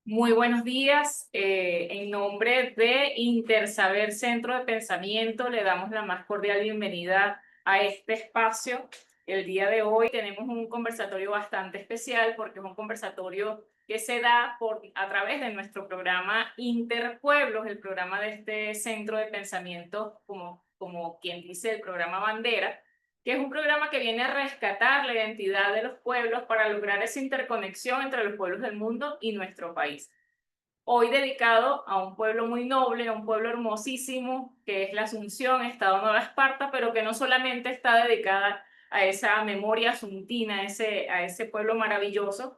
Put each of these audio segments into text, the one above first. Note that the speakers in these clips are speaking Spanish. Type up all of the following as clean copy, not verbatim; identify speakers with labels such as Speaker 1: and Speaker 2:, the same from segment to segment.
Speaker 1: Muy buenos días. En nombre de Intersaber Centro de Pensamiento, le damos la más cordial bienvenida a este espacio. El día de hoy tenemos un conversatorio bastante especial porque es un conversatorio que se da a través de nuestro programa Interpueblos, el programa de este centro de pensamiento, como quien dice, el programa Bandera, que es un programa que viene a rescatar la identidad de los pueblos para lograr esa interconexión entre los pueblos del mundo y nuestro país. Hoy dedicado a un pueblo muy noble, a un pueblo hermosísimo, que es la Asunción, Estado Nueva Esparta, pero que no solamente está dedicada a esa memoria asuntina, a ese pueblo maravilloso,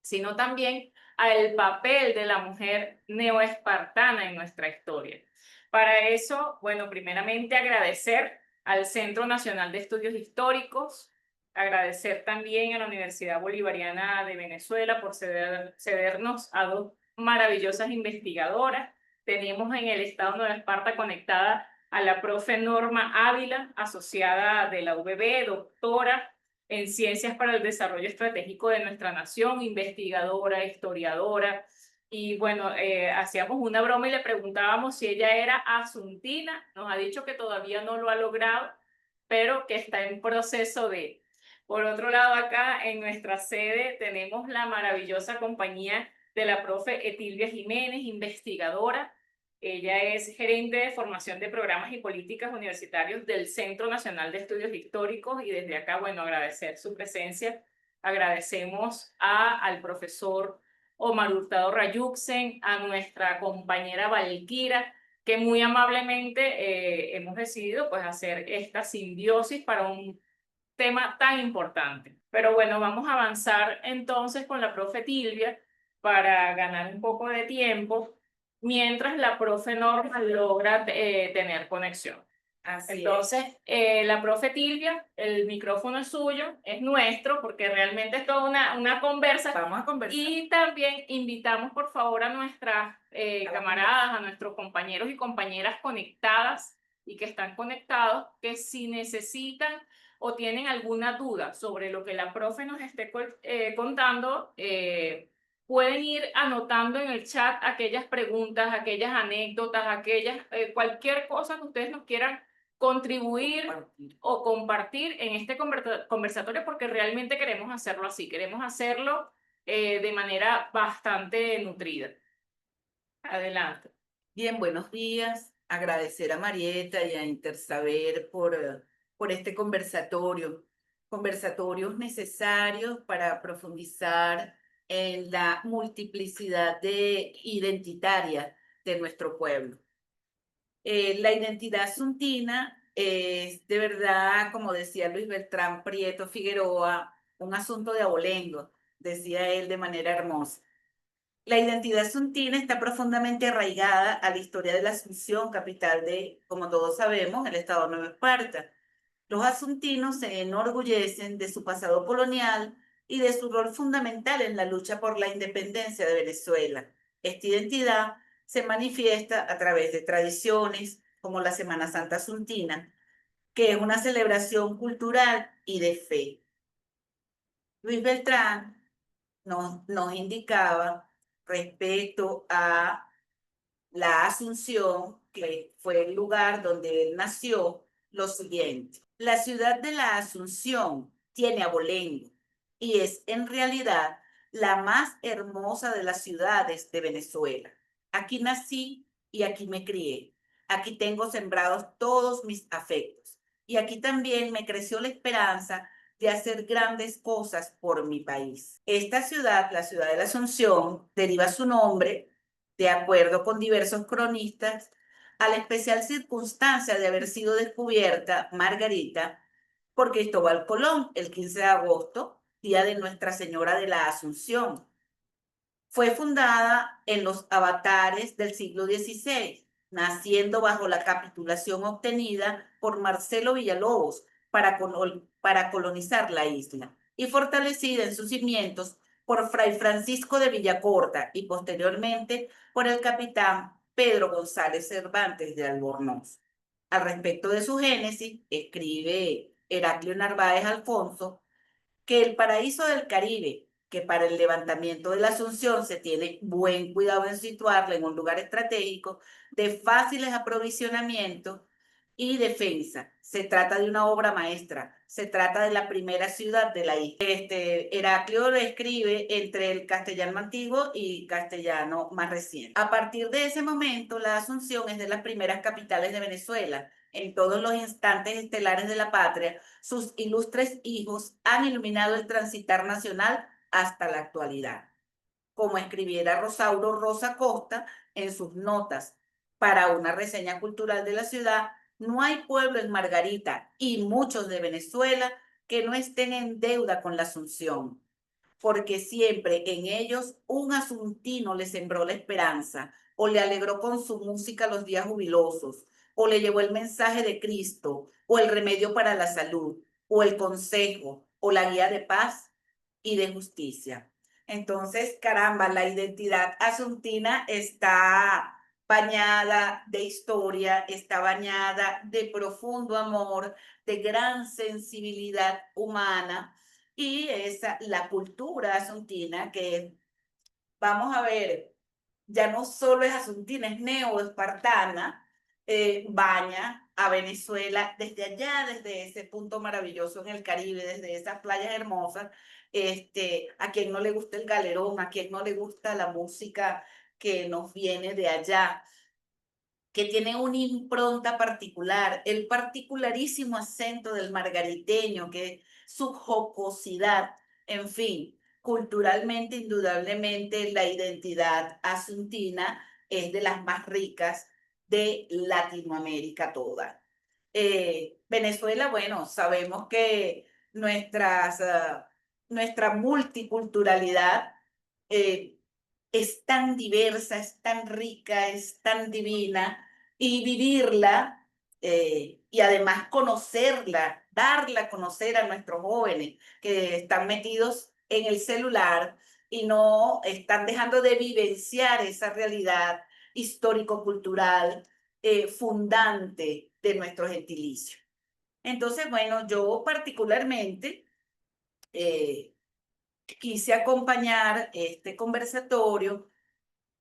Speaker 1: sino también al papel de la mujer neoespartana en nuestra historia. Para eso, bueno, primeramente agradecer al Centro Nacional de Estudios Históricos, agradecer también a la Universidad Bolivariana de Venezuela por cedernos a dos maravillosas investigadoras. Tenemos en el Estado Nueva Esparta conectada a la profe Norma Ávila, asociada de la UBB, doctora en Ciencias para el Desarrollo Estratégico de nuestra nación, investigadora, historiadora. Y bueno, hacíamos una broma y le preguntábamos si ella era asuntina. Nos ha dicho que todavía no lo ha logrado, pero que está en proceso de. Por otro lado, acá en nuestra sede tenemos la maravillosa compañía de la profe Etilvia Jiménez, investigadora. Ella es gerente de formación de programas y políticas universitarios del Centro Nacional de Estudios Históricos y desde acá, bueno, agradecer su presencia. Agradecemos al profesor Omar Hurtado Rayuxen, a nuestra compañera Valquira, que muy amablemente hemos decidido pues hacer esta simbiosis para un tema tan importante. Pero bueno, vamos a avanzar entonces con la profe Tilvia para ganar un poco de tiempo mientras la profe Norma logra tener conexión. Entonces, la profe Tilvia, el micrófono es suyo, es nuestro, porque realmente es toda una conversa.
Speaker 2: Vamos a conversar.
Speaker 1: Y también invitamos, por favor, a nuestras camaradas, a nuestros compañeros y compañeras conectadas y que están conectados, que si necesitan o tienen alguna duda sobre lo que la profe nos esté contando, pueden ir anotando en el chat aquellas preguntas, aquellas anécdotas, cualquier cosa que ustedes nos quieran contribuir o compartir en este conversatorio, porque realmente queremos hacerlo así, queremos hacerlo de manera bastante nutrida. Adelante.
Speaker 2: Bien, buenos días. Agradecer a Marieta y a Intersaber por este conversatorio. Conversatorios necesarios para profundizar en la multiplicidad identitaria de nuestro pueblo. La identidad suntina es de verdad, como decía Luis Beltrán Prieto Figueroa, un asunto de abolengo, decía él de manera hermosa. La identidad suntina está profundamente arraigada a la historia de la Asunción, capital de, como todos sabemos, el estado de Nueva Esparta. Los asuntinos se enorgullecen de su pasado colonial y de su rol fundamental en la lucha por la independencia de Venezuela. Esta identidad se manifiesta a través de tradiciones como la Semana Santa Asuntina, que es una celebración cultural y de fe. Luis Beltrán nos indicaba respecto a la Asunción, que fue el lugar donde él nació, lo siguiente. La ciudad de la Asunción tiene abolengo y es en realidad la más hermosa de las ciudades de Venezuela. Aquí nací y aquí me crié. Aquí tengo sembrados todos mis afectos. Y aquí también me creció la esperanza de hacer grandes cosas por mi país. Esta ciudad, la ciudad de la Asunción, deriva su nombre, de acuerdo con diversos cronistas, a la especial circunstancia de haber sido descubierta Margarita por Cristóbal Colón el 15 de agosto, día de Nuestra Señora de la Asunción. Fue fundada en los avatares del siglo XVI, naciendo bajo la capitulación obtenida por Marcelo Villalobos para colonizar la isla y fortalecida en sus cimientos por Fray Francisco de Villacorta y posteriormente por el capitán Pedro González Cervantes de Albornoz. Al respecto de su génesis, escribe Heraclio Narváez Alfonso que el paraíso del Caribe, que para el levantamiento de la Asunción se tiene buen cuidado en situarla en un lugar estratégico de fáciles aprovisionamientos y defensa. Se trata de una obra maestra, se trata de la primera ciudad de la isla. Heraclio lo escribe entre el castellano antiguo y castellano más reciente. A partir de ese momento, la Asunción es de las primeras capitales de Venezuela. En todos los instantes estelares de la patria, sus ilustres hijos han iluminado el transitar nacional hasta la actualidad. Como escribiera Rosauro Rosa Costa en sus notas para una reseña cultural de la ciudad, no hay pueblo en Margarita y muchos de Venezuela que no estén en deuda con la Asunción, porque siempre en ellos un asuntino le sembró la esperanza, o le alegró con su música los días jubilosos, o le llevó el mensaje de Cristo, o el remedio para la salud, o el consejo, o la guía de paz y de justicia. Entonces, caramba, la identidad asuntina está bañada de historia, está bañada de profundo amor, de gran sensibilidad humana, y esa, la cultura asuntina que, vamos a ver, ya no solo es asuntina, es neoespartana, baña a Venezuela desde allá, desde ese punto maravilloso en el Caribe, desde esas playas hermosas. A quien no le gusta el galerón, a quien no le gusta la música que nos viene de allá, que tiene una impronta particular, el particularísimo acento del margariteño, que su jocosidad, en fin, culturalmente, indudablemente, la identidad asuntina es de las más ricas de Latinoamérica toda. Venezuela, bueno, sabemos que nuestra multiculturalidad eh, es tan diversa, es tan rica, es tan divina, y vivirla y además conocerla, darla a conocer a nuestros jóvenes que están metidos en el celular y no están dejando de vivenciar esa realidad histórico-cultural fundante de nuestro gentilicio. Entonces, bueno, yo particularmente quise acompañar este conversatorio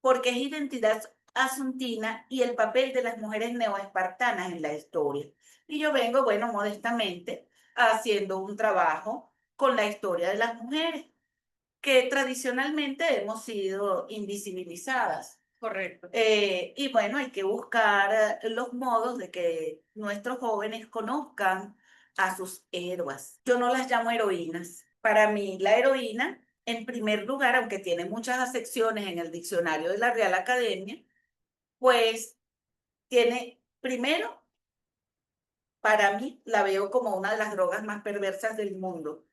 Speaker 2: porque es identidad asuntina y el papel de las mujeres neoespartanas en la historia. Y yo vengo, bueno, modestamente haciendo un trabajo con la historia de las mujeres, que tradicionalmente hemos sido invisibilizadas.
Speaker 1: Correcto.
Speaker 2: Y bueno, hay que buscar los modos de que nuestros jóvenes conozcan a sus héroes. Yo no las llamo heroínas. Para mí, la heroína, en primer lugar, aunque tiene muchas acepciones en el diccionario de la Real Academia, pues tiene, primero, para mí, la veo como una de las drogas más perversas del mundo.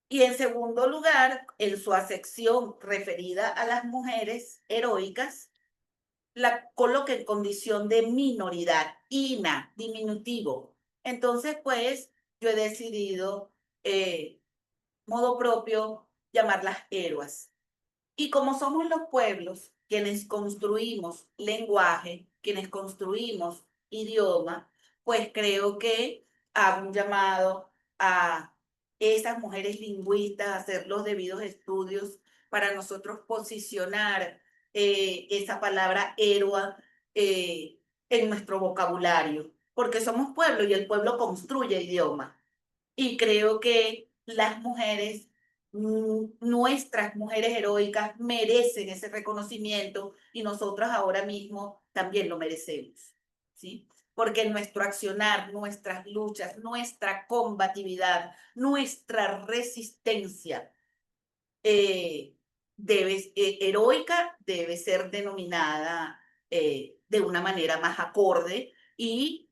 Speaker 2: Y en segundo lugar, en su acepción referida a las mujeres heroicas, la coloca en condición de minoridad, ina, diminutivo. Entonces, pues, yo he decidido, modo propio, llamarlas héroes. Y como somos los pueblos quienes construimos lenguaje, quienes construimos idioma, pues creo que hago un llamado a esas mujeres lingüistas a hacer los debidos estudios para nosotros posicionar esa palabra héroe en nuestro vocabulario, porque somos pueblo y el pueblo construye idioma. Y creo que las mujeres, nuestras mujeres heroicas, merecen ese reconocimiento y nosotras ahora mismo también lo merecemos, ¿sí? Porque nuestro accionar, nuestras luchas, nuestra combatividad, nuestra resistencia eh, heroica debe ser denominada de una manera más acorde y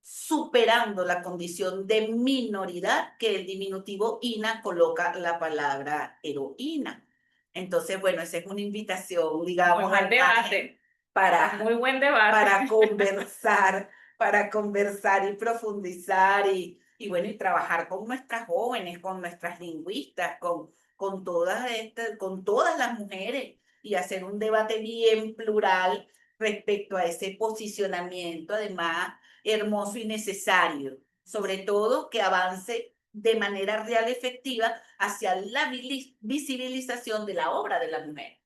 Speaker 2: superando la condición de minoridad que el diminutivo ina coloca la palabra heroína. Entonces, bueno, esa es una invitación,
Speaker 1: Muy
Speaker 2: digamos,
Speaker 1: buen
Speaker 2: al margen
Speaker 1: debate. Muy buen debate.
Speaker 2: para conversar, para conversar y profundizar y bueno, y trabajar con nuestras jóvenes, con nuestras lingüistas, con todas las mujeres y hacer un debate bien plural respecto a ese posicionamiento, además hermoso y necesario, sobre todo que avance de manera real y efectiva hacia la visibilización de la obra de la mujer,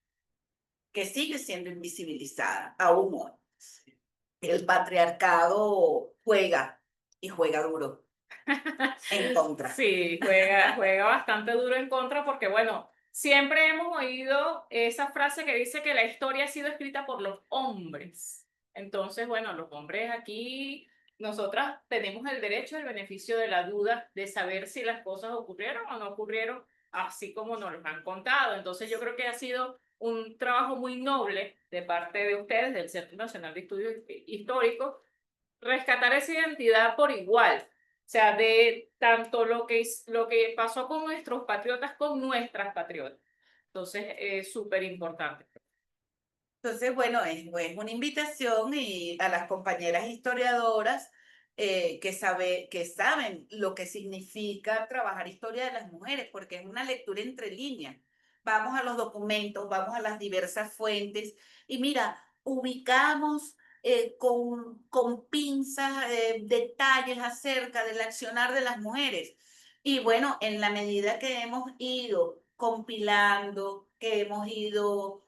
Speaker 2: que sigue siendo invisibilizada aún hoy. El patriarcado juega y juega duro en contra.
Speaker 1: Sí, juega bastante duro en contra porque, bueno, siempre hemos oído esa frase que dice que la historia ha sido escrita por los hombres. Entonces, bueno, los hombres aquí, nosotras tenemos el derecho, el beneficio de la duda de saber si las cosas ocurrieron o no ocurrieron así como nos lo han contado. Entonces, yo creo que ha sido un trabajo muy noble de parte de ustedes, del Centro Nacional de Estudios Históricos, rescatar esa identidad por igual. O sea, de tanto lo que pasó con nuestros patriotas, con nuestras patriotas. Entonces, es súper importante.
Speaker 2: Entonces, bueno, es una invitación y a las compañeras historiadoras que saben lo que significa trabajar historia de las mujeres, porque es una lectura entre líneas. Vamos a los documentos, vamos a las diversas fuentes y mira, ubicamos con pinzas detalles acerca del accionar de las mujeres. Y bueno, en la medida que hemos ido compilando, que hemos ido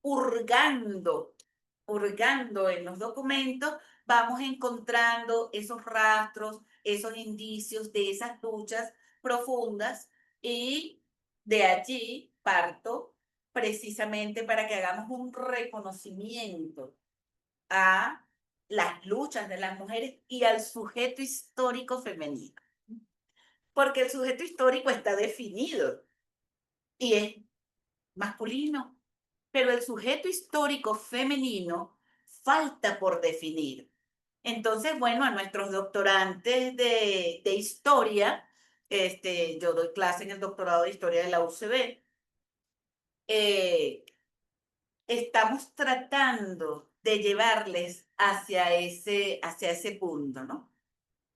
Speaker 2: hurgando, hurgando en los documentos, vamos encontrando esos rastros, esos indicios de esas luchas profundas y de allí parto precisamente para que hagamos un reconocimiento a las luchas de las mujeres y al sujeto histórico femenino. Porque el sujeto histórico está definido y es masculino, pero el sujeto histórico femenino falta por definir. Entonces, bueno, a nuestros doctorantes de historia, yo doy clase en el doctorado de historia de la UCB, estamos tratando de llevarles hacia ese punto, ¿no?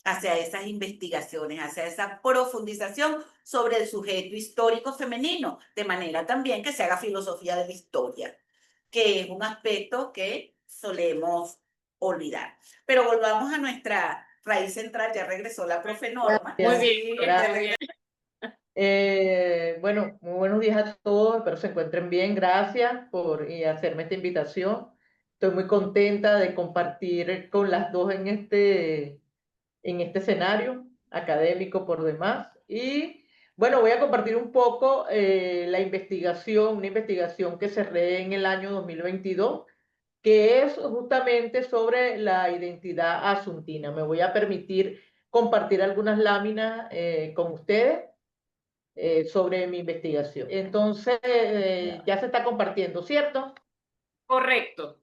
Speaker 2: Hacia esas investigaciones, hacia esa profundización sobre el sujeto histórico femenino, de manera también que se haga filosofía de la historia, que es un aspecto que solemos olvidar. Pero volvamos a nuestra raíz central, ya regresó la profe Norma.
Speaker 1: Muy
Speaker 3: Gracias.
Speaker 1: bien, muy
Speaker 3: Gracias.
Speaker 1: bien.
Speaker 3: Bueno, muy buenos días a todos, espero se encuentren bien. Gracias por hacerme esta invitación. Estoy muy contenta de compartir con las dos en este escenario académico por demás. Y bueno, voy a compartir un poco una investigación que cerré en el año 2022, que es justamente sobre la identidad asuntina. Me voy a permitir compartir algunas láminas con ustedes sobre mi investigación. Entonces, ya se está compartiendo, ¿cierto?
Speaker 1: Correcto.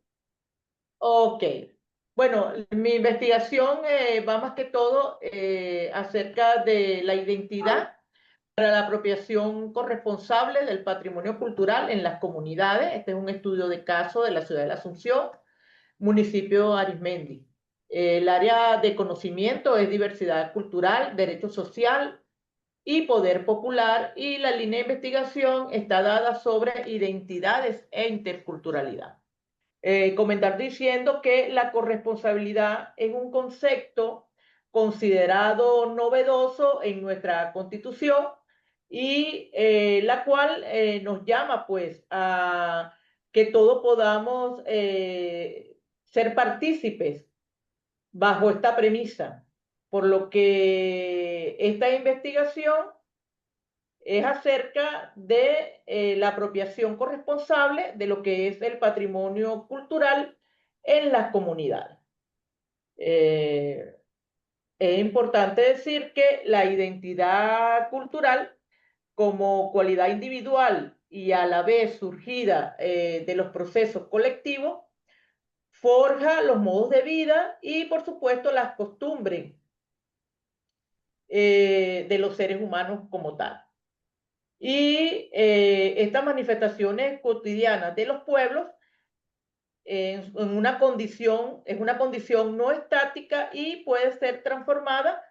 Speaker 3: Ok. Bueno, mi investigación va más que todo acerca de la identidad para la apropiación corresponsable del patrimonio cultural en las comunidades. Este es un estudio de caso de la ciudad de la Asunción, municipio Arismendi. El área de conocimiento es diversidad cultural, derecho social y poder popular, y la línea de investigación está dada sobre identidades e interculturalidad. Comentar diciendo que la corresponsabilidad es un concepto considerado novedoso en nuestra Constitución y la cual nos llama pues a que todos podamos ser partícipes bajo esta premisa, por lo que esta investigación es acerca de la apropiación corresponsable de lo que es el patrimonio cultural en las comunidades. Eh, es importante decir que la identidad cultural como cualidad individual y a la vez surgida de los procesos colectivos, forja los modos de vida y por supuesto las costumbres de los seres humanos como tal. Y estas manifestaciones cotidianas de los pueblos es una condición no estática y puede ser transformada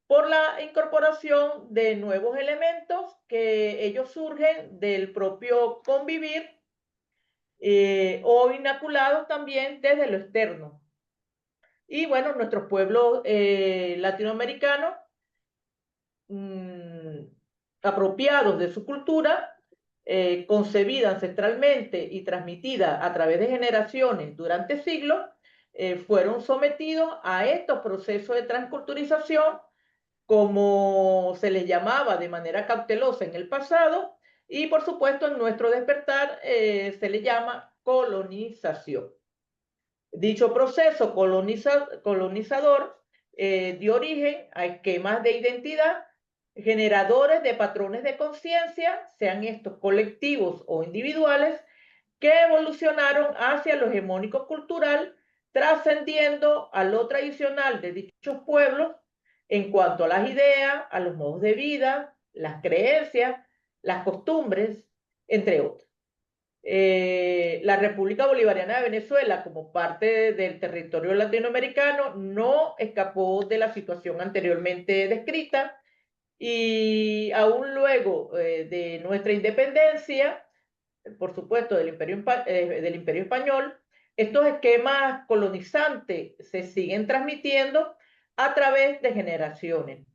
Speaker 3: por la incorporación de nuevos elementos que ellos surgen del propio convivir o inoculados también desde lo externo. Y bueno, nuestros pueblos latinoamericanos apropiados de su cultura, concebida ancestralmente y transmitida a través de generaciones durante siglos, fueron sometidos a estos procesos de transculturización, como se les llamaba de manera cautelosa en el pasado, y por supuesto en nuestro despertar se le llama colonización. Dicho proceso colonizador dio origen a esquemas de identidad generadores de patrones de conciencia, sean estos colectivos o individuales, que evolucionaron hacia lo hegemónico cultural, trascendiendo a lo tradicional de dichos pueblos en cuanto a las ideas, a los modos de vida, las creencias, las costumbres, entre otros. La República Bolivariana de Venezuela, como parte del territorio latinoamericano, no escapó de la situación anteriormente descrita, y aún luego de nuestra independencia, por supuesto, del Imperio Español, estos esquemas colonizantes se siguen transmitiendo a través de generaciones.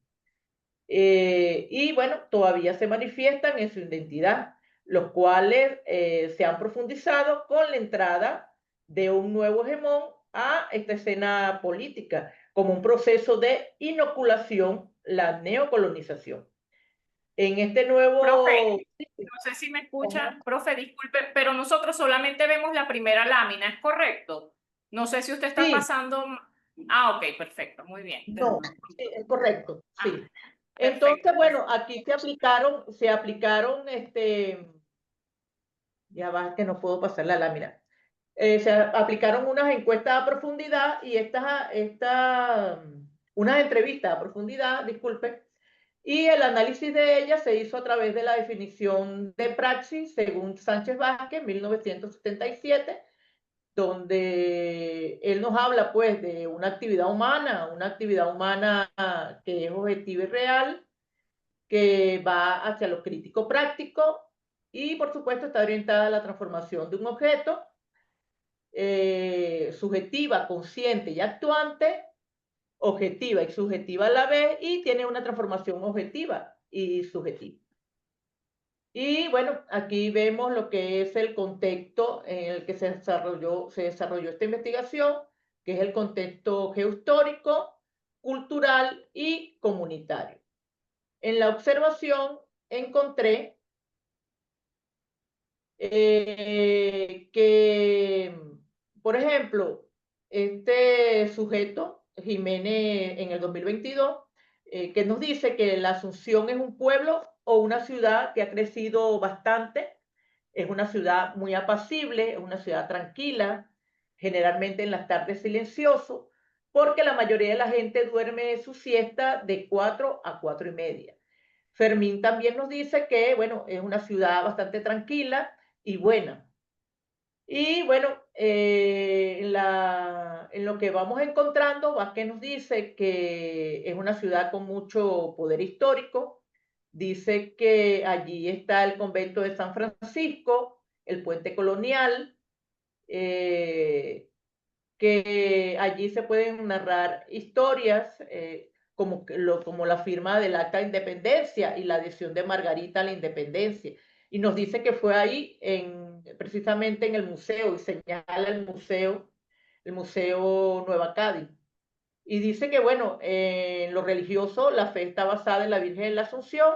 Speaker 3: Y bueno, todavía se manifiestan en su identidad, los cuales se han profundizado con la entrada de un nuevo hegemón a esta escena política, como un proceso de inoculación, la neocolonización. En este nuevo...
Speaker 1: Profe, no sé si me escucha,
Speaker 3: Ajá.
Speaker 1: profe, disculpe, pero nosotros solamente vemos la primera lámina, ¿es correcto? No sé si usted está
Speaker 3: Sí,
Speaker 1: pasando. Ah, ok, perfecto, muy bien.
Speaker 3: no, sí, es correcto,
Speaker 1: Ah,
Speaker 3: sí.
Speaker 1: perfecto,
Speaker 3: Entonces, bueno,
Speaker 1: perfecto.
Speaker 3: aquí se aplicaron, ya va que no puedo pasar la lámina. Se aplicaron unas encuestas a profundidad y unas entrevistas a profundidad, disculpe, y el análisis de ellas se hizo a través de la definición de praxis según Sánchez Vázquez, 1977, donde él nos habla pues de una actividad humana que es objetiva y real, que va hacia lo crítico práctico y por supuesto está orientada a la transformación de un objeto, subjetiva, consciente y actuante, objetiva y subjetiva a la vez, y tiene una transformación objetiva y subjetiva. Y bueno, aquí vemos lo que es el contexto en el que se desarrolló esta investigación, que es el contexto geohistórico, cultural y comunitario. En la observación encontré que, por ejemplo, este sujeto, Jiménez, en el 2022, que nos dice que la Asunción es un pueblo o una ciudad que ha crecido bastante, es una ciudad muy apacible, es una ciudad tranquila, generalmente en las tardes silencioso, porque la mayoría de la gente duerme su siesta de 4 a 4:30. Fermín también nos dice que, bueno, es una ciudad bastante tranquila y buena. Y bueno, en lo que vamos encontrando, Vázquez nos dice que es una ciudad con mucho poder histórico. Dice que allí está el convento de San Francisco, el puente colonial, eh, que allí se pueden narrar historias como la firma del Acta de Independencia y la adhesión de Margarita a la independencia. Y nos dice que fue ahí, precisamente en el museo, y señala el museo Nueva Cádiz. Y dice que, bueno, en lo religioso, la fe está basada en la Virgen de la Asunción.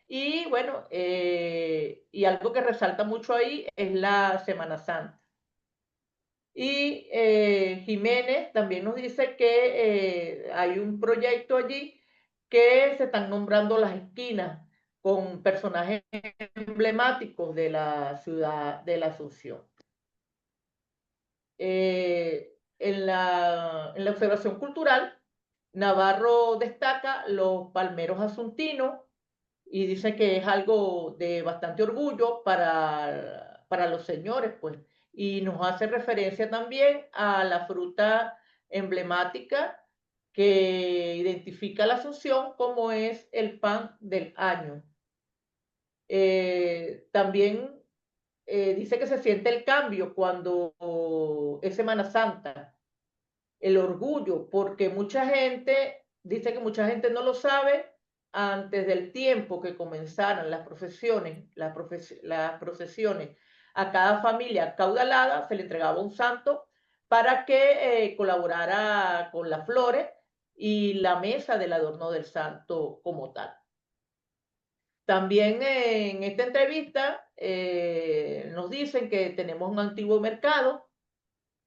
Speaker 3: Y bueno, y algo que resalta mucho ahí es la Semana Santa. Y Jiménez también nos dice que hay un proyecto allí que se están nombrando las esquinas con personajes emblemáticos de la ciudad de la Asunción. En la observación cultural, Navarro destaca los palmeros asuntinos y dice que es algo de bastante orgullo para los señores, pues. Y nos hace referencia también a la fruta emblemática que identifica la Asunción, como es el pan del año. También dice que se siente el cambio cuando es Semana Santa, el orgullo, porque mucha gente, dice que mucha gente no lo sabe, antes del tiempo que comenzaran las procesiones a cada familia acaudalada, se le entregaba un santo para que colaborara con las flores y la mesa del adorno del santo como tal. También en esta entrevista nos dicen que tenemos un antiguo mercado,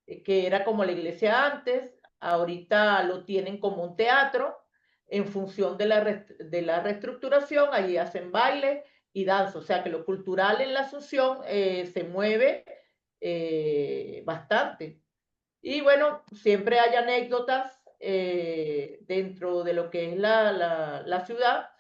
Speaker 3: que era como la iglesia antes, ahorita lo tienen como un teatro, en función de la reestructuración, allí hacen baile y danza, o sea que lo cultural en la Asunción se mueve bastante. Y bueno, siempre hay anécdotas dentro de lo que es la ciudad,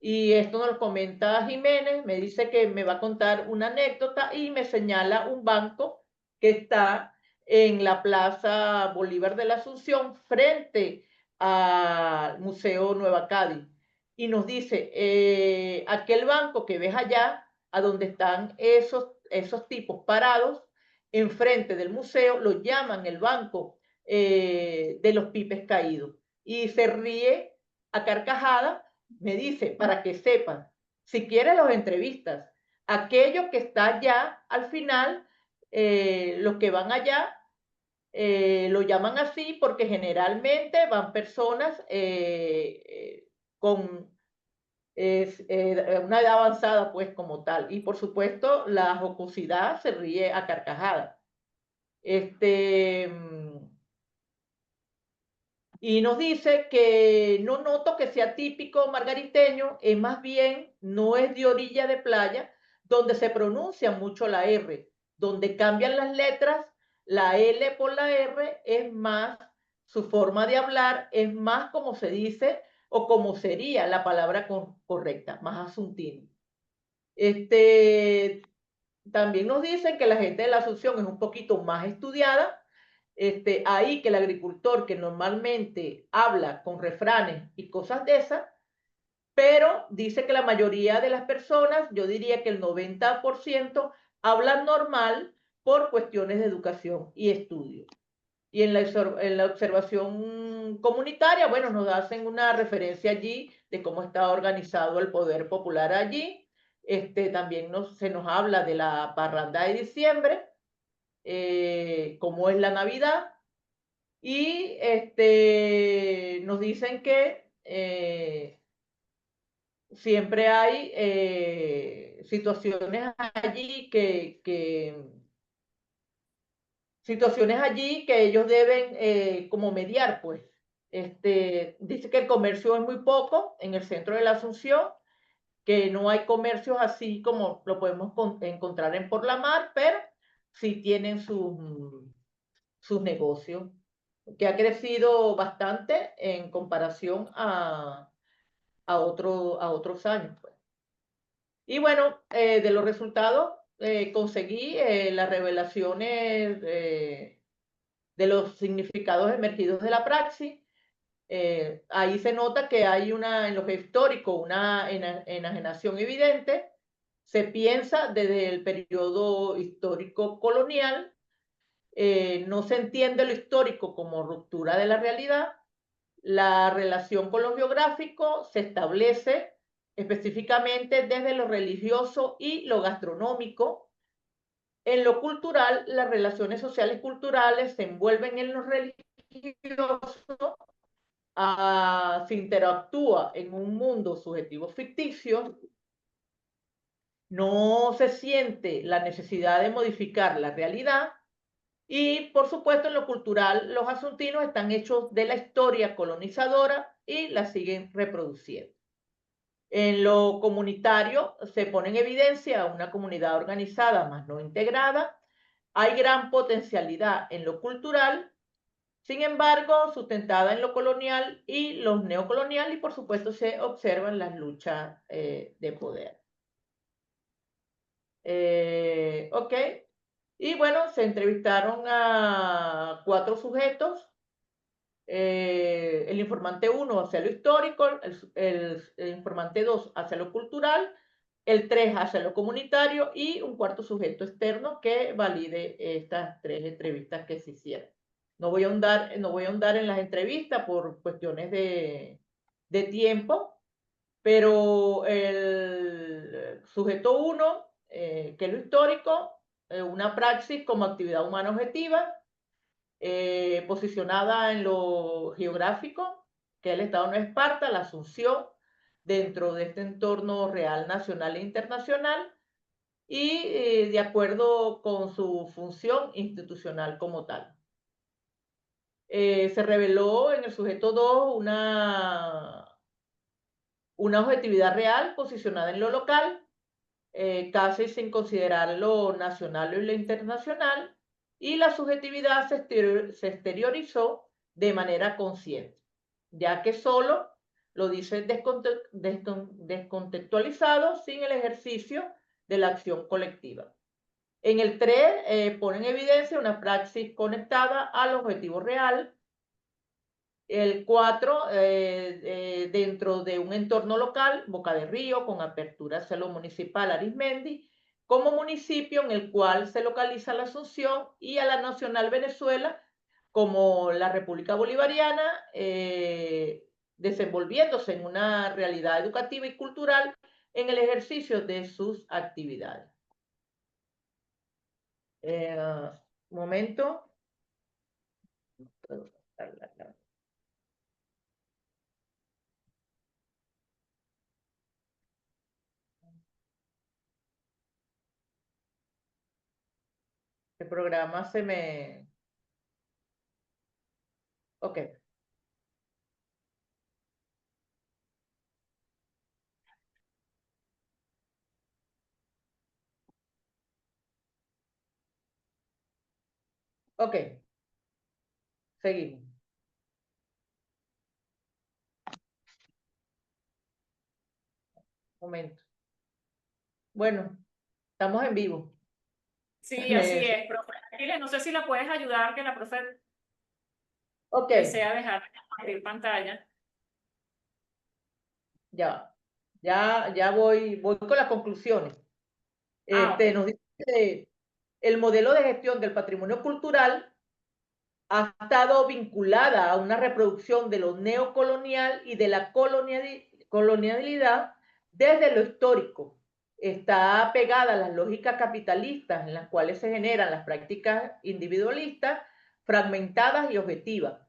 Speaker 3: y esto nos lo comenta Jiménez, me dice que me va a contar una anécdota y me señala un banco que está en la Plaza Bolívar de la Asunción, frente al Museo Nueva Cádiz. Y nos dice, aquel banco que ves allá, a donde están esos tipos parados, enfrente del museo, lo llaman el banco de los pipes caídos. Y se ríe a carcajada. Me dice, para que sepan, si quieren los entrevistas, aquellos que están allá al final, los que van allá, lo llaman así porque generalmente van personas con una edad avanzada, pues como tal. Y por supuesto, la jocosidad se ríe a carcajada. Y nos dice que no noto que sea típico margariteño, es más bien, no es de orilla de playa, donde se pronuncia mucho la R, donde cambian las letras, la L por la R, es más, su forma de hablar es más como se dice o como sería la palabra correcta, más asuntino. También nos dicen que la gente de la Asunción es un poquito más estudiada, ahí que el agricultor que normalmente habla con refranes y cosas de esas, pero dice que la mayoría de las personas, yo diría que el 90%, hablan normal por cuestiones de educación y estudio. Y en la observación comunitaria, bueno, nos hacen una referencia allí de cómo está organizado el poder popular allí. También se nos habla de la parranda de diciembre, cómo es la Navidad, y nos dicen que siempre hay situaciones allí situaciones allí que ellos deben como mediar, pues. Dice que el comercio es muy poco en el centro de la Asunción, que no hay comercios así como lo podemos encontrar en Por la Mar, pero sí tienen sus negocios, que ha crecido bastante en comparación a otros años, pues. Y bueno, de los resultados conseguí las revelaciones de los significados emergidos de la praxis. Ahí se nota que hay en lo histórico, una enajenación evidente. Se piensa desde el periodo histórico colonial. No se entiende lo histórico como ruptura de la realidad. La relación con lo geográfico se establece específicamente desde lo religioso y lo gastronómico. En lo cultural, las relaciones sociales y culturales se envuelven en lo religioso, se interactúa en un mundo subjetivo ficticio, no se siente la necesidad de modificar la realidad, y por supuesto en lo cultural los asuntinos están hechos de la historia colonizadora y la siguen reproduciendo. En lo comunitario se pone en evidencia una comunidad organizada más no integrada. Hay gran potencialidad en lo cultural, sin embargo, sustentada en lo colonial y lo neocolonial, y por supuesto se observan las luchas de poder. Ok. Y bueno, se entrevistaron a 4 sujetos. El informante 1 hacia lo histórico, el informante 2 hacia lo cultural, el 3 hacia lo comunitario y un cuarto sujeto externo que valide estas 3 entrevistas que se hicieron. No voy a ahondar en las entrevistas por cuestiones de tiempo, Pero el sujeto 1, que es lo histórico, una praxis como actividad humana objetiva, posicionada en lo geográfico, que es el Estado de Nueva Esparta, la Asunción, dentro de este entorno real, nacional e internacional, y de acuerdo con su función institucional como tal. Se reveló en el sujeto 2 una objetividad real posicionada en lo local, casi sin considerar lo nacional y lo internacional, y la subjetividad se exteriorizó de manera consciente, ya que solo lo dice descontextualizado sin el ejercicio de la acción colectiva. En el 3 pone en evidencia una praxis conectada al objetivo real. El 4, dentro de un entorno local, Boca de Río, con apertura hacia lo municipal Arismendi, como municipio en el cual se localiza la Asunción, y a la Nacional Venezuela como la República Bolivariana, desenvolviéndose en una realidad educativa y cultural en el ejercicio de sus actividades. Momento. El programa se me... Ok. Ok. Seguimos. Momento. Bueno, estamos en vivo.
Speaker 1: Sí, así es, profe. Aquiles, no sé si la puedes ayudar, que la profe
Speaker 3: Ok,
Speaker 1: desea dejar de compartir pantalla.
Speaker 3: ya voy con las conclusiones.
Speaker 1: Ok.
Speaker 3: Nos dice que el modelo de gestión del patrimonio cultural ha estado vinculada a una reproducción de lo neocolonial y de la colonialidad desde lo histórico. Está pegada a las lógicas capitalistas en las cuales se generan las prácticas individualistas, fragmentadas y objetivas.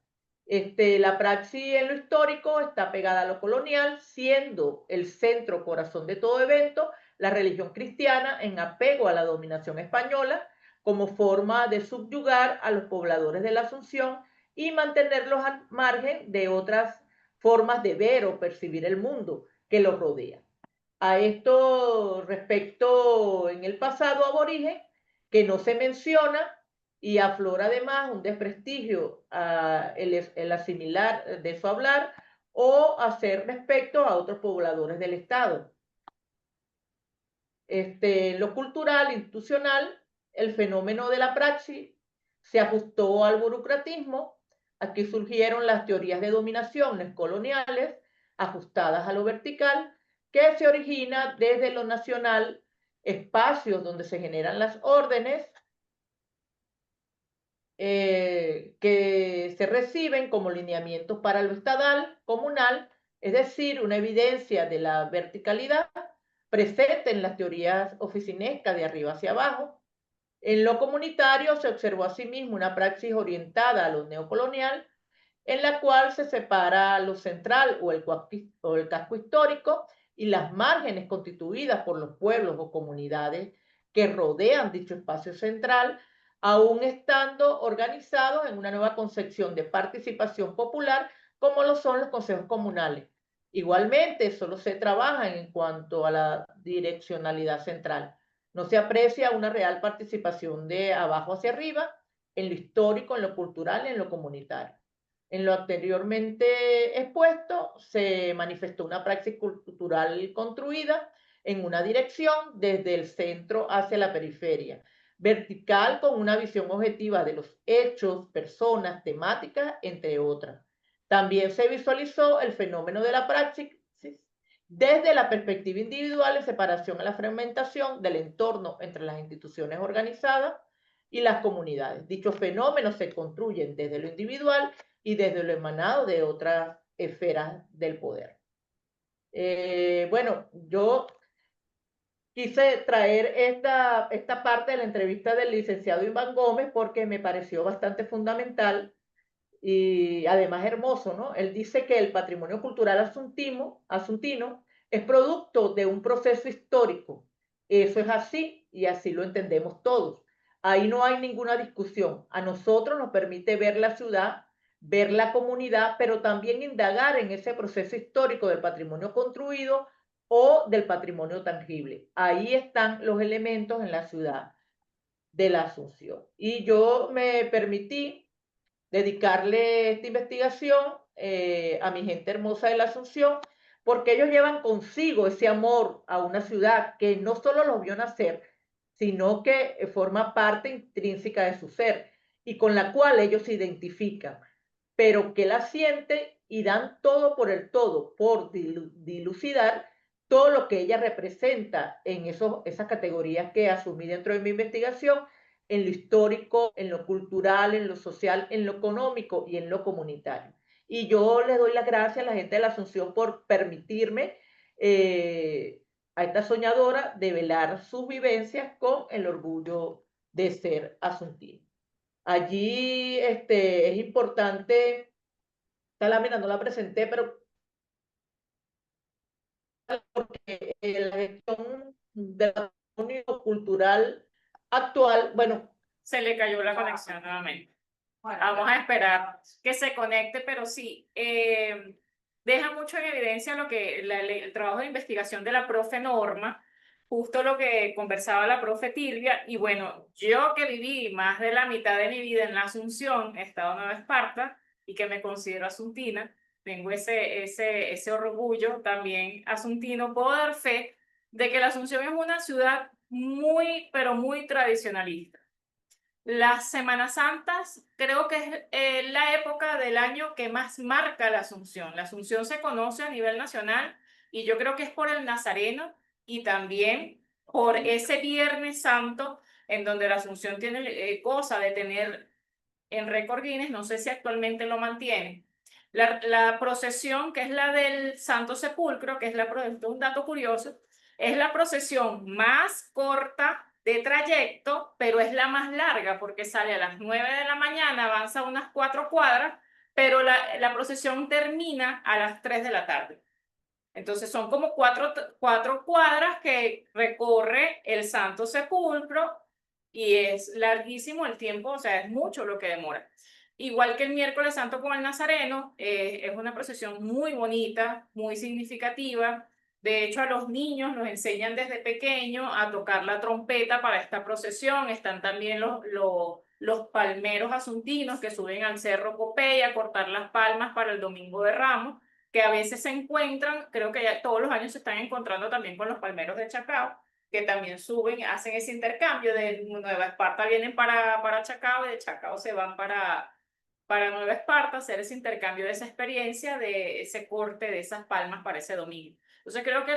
Speaker 3: La praxis en lo histórico está pegada a lo colonial, siendo el centro corazón de todo evento la religión cristiana en apego a la dominación española, como forma de subyugar a los pobladores de la Asunción y mantenerlos al margen de otras formas de ver o percibir el mundo que los rodea. A esto respecto, en el pasado aborigen, que no se menciona, y aflora además un desprestigio a el asimilar de su hablar o hacer respecto a otros pobladores del Estado. Lo cultural, institucional, el fenómeno de la praxis se ajustó al burocratismo. Aquí surgieron las teorías de dominaciones coloniales ajustadas a lo vertical, que se origina desde lo nacional, espacios donde se generan las órdenes, que se reciben como lineamientos para lo estadal, comunal, es decir, una evidencia de la verticalidad presente en las teorías oficinescas de arriba hacia abajo. En lo comunitario se observó asimismo una praxis orientada a lo neocolonial, en la cual se separa lo central o el casco histórico y las márgenes constituidas por los pueblos o comunidades que rodean dicho espacio central, aún estando organizados en una nueva concepción de participación popular como lo son los consejos comunales. Igualmente, solo se trabaja en cuanto a la direccionalidad central. No se aprecia una real participación de abajo hacia arriba en lo histórico, en lo cultural y en lo comunitario. En lo anteriormente expuesto, se manifestó una praxis cultural construida en una dirección desde el centro hacia la periferia, vertical, con una visión objetiva de los hechos, personas, temáticas, entre otras. También se visualizó el fenómeno de la praxis desde la perspectiva individual en separación a la fragmentación del entorno entre las instituciones organizadas y las comunidades. Dichos fenómenos se construyen desde lo individual y desde lo emanado de otras esferas del poder. Bueno, yo quise traer esta parte de la entrevista del licenciado Iván Gómez porque me pareció bastante fundamental y además hermoso, ¿no? Él dice que el patrimonio cultural asuntino es producto de un proceso histórico. Eso es así y así lo entendemos todos. Ahí no hay ninguna discusión. A nosotros nos permite ver la ciudad, ver la comunidad, pero también indagar en ese proceso histórico del patrimonio construido o del patrimonio tangible. Ahí están los elementos en la ciudad de la Asunción. Y yo me permití dedicarle esta investigación a mi gente hermosa de la Asunción, porque ellos llevan consigo ese amor a una ciudad que no solo los vio nacer, sino que forma parte intrínseca de su ser y con la cual ellos se identifican, pero que la sienten y dan todo por el todo, por dilucidar todo lo que ella representa en esas categorías que asumí dentro de mi investigación, en lo histórico, en lo cultural, en lo social, en lo económico y en lo comunitario. Y yo le doy las gracias a la gente de la Asunción por permitirme a esta soñadora develar sus vivencias con el orgullo de ser asuntino. Allí es importante, esta lámina no la presenté, pero porque la gestión del patrimonio cultural actual, bueno,
Speaker 1: Se le cayó la conexión nuevamente. Vamos a esperar que se conecte, pero sí, deja mucho en evidencia lo que el trabajo de investigación de la profe Norma, justo lo que conversaba la profe Tilvia, y bueno, yo que viví más de la mitad de mi vida en la Asunción, Estado de Nueva Esparta, y que me considero asuntina, tengo ese orgullo también asuntino, puedo dar fe de que la Asunción es una ciudad muy, pero muy tradicionalista. Las Semanas Santas creo que es la época del año que más marca la Asunción. La Asunción se conoce a nivel nacional y yo creo que es por el Nazareno y también por ese Viernes Santo en donde la Asunción tiene cosa de tener en récord Guinness, no sé si actualmente lo mantiene. La procesión, que es la del Santo Sepulcro, que es un dato curioso, es la procesión más corta de trayecto, pero es la más larga porque sale a las 9 de la mañana, avanza unas 4 cuadras, pero la procesión termina a las 3 de la tarde. Entonces son como cuatro cuadras que recorre el Santo Sepulcro y es larguísimo el tiempo, o sea, es mucho lo que demora. Igual que el miércoles santo con el Nazareno, es una procesión muy bonita, muy significativa. De hecho, a los niños nos enseñan desde pequeños a tocar la trompeta para esta procesión. Están también los palmeros asuntinos que suben al Cerro Copey a cortar las palmas para el Domingo de Ramos, que a veces se encuentran, creo que ya todos los años se están encontrando también con los palmeros de Chacao, que también suben, hacen ese intercambio, de Nueva Esparta vienen para Chacao y de Chacao se van para Nueva Esparta, hacer ese intercambio de esa experiencia, de ese corte de esas palmas para ese domingo. Entonces creo que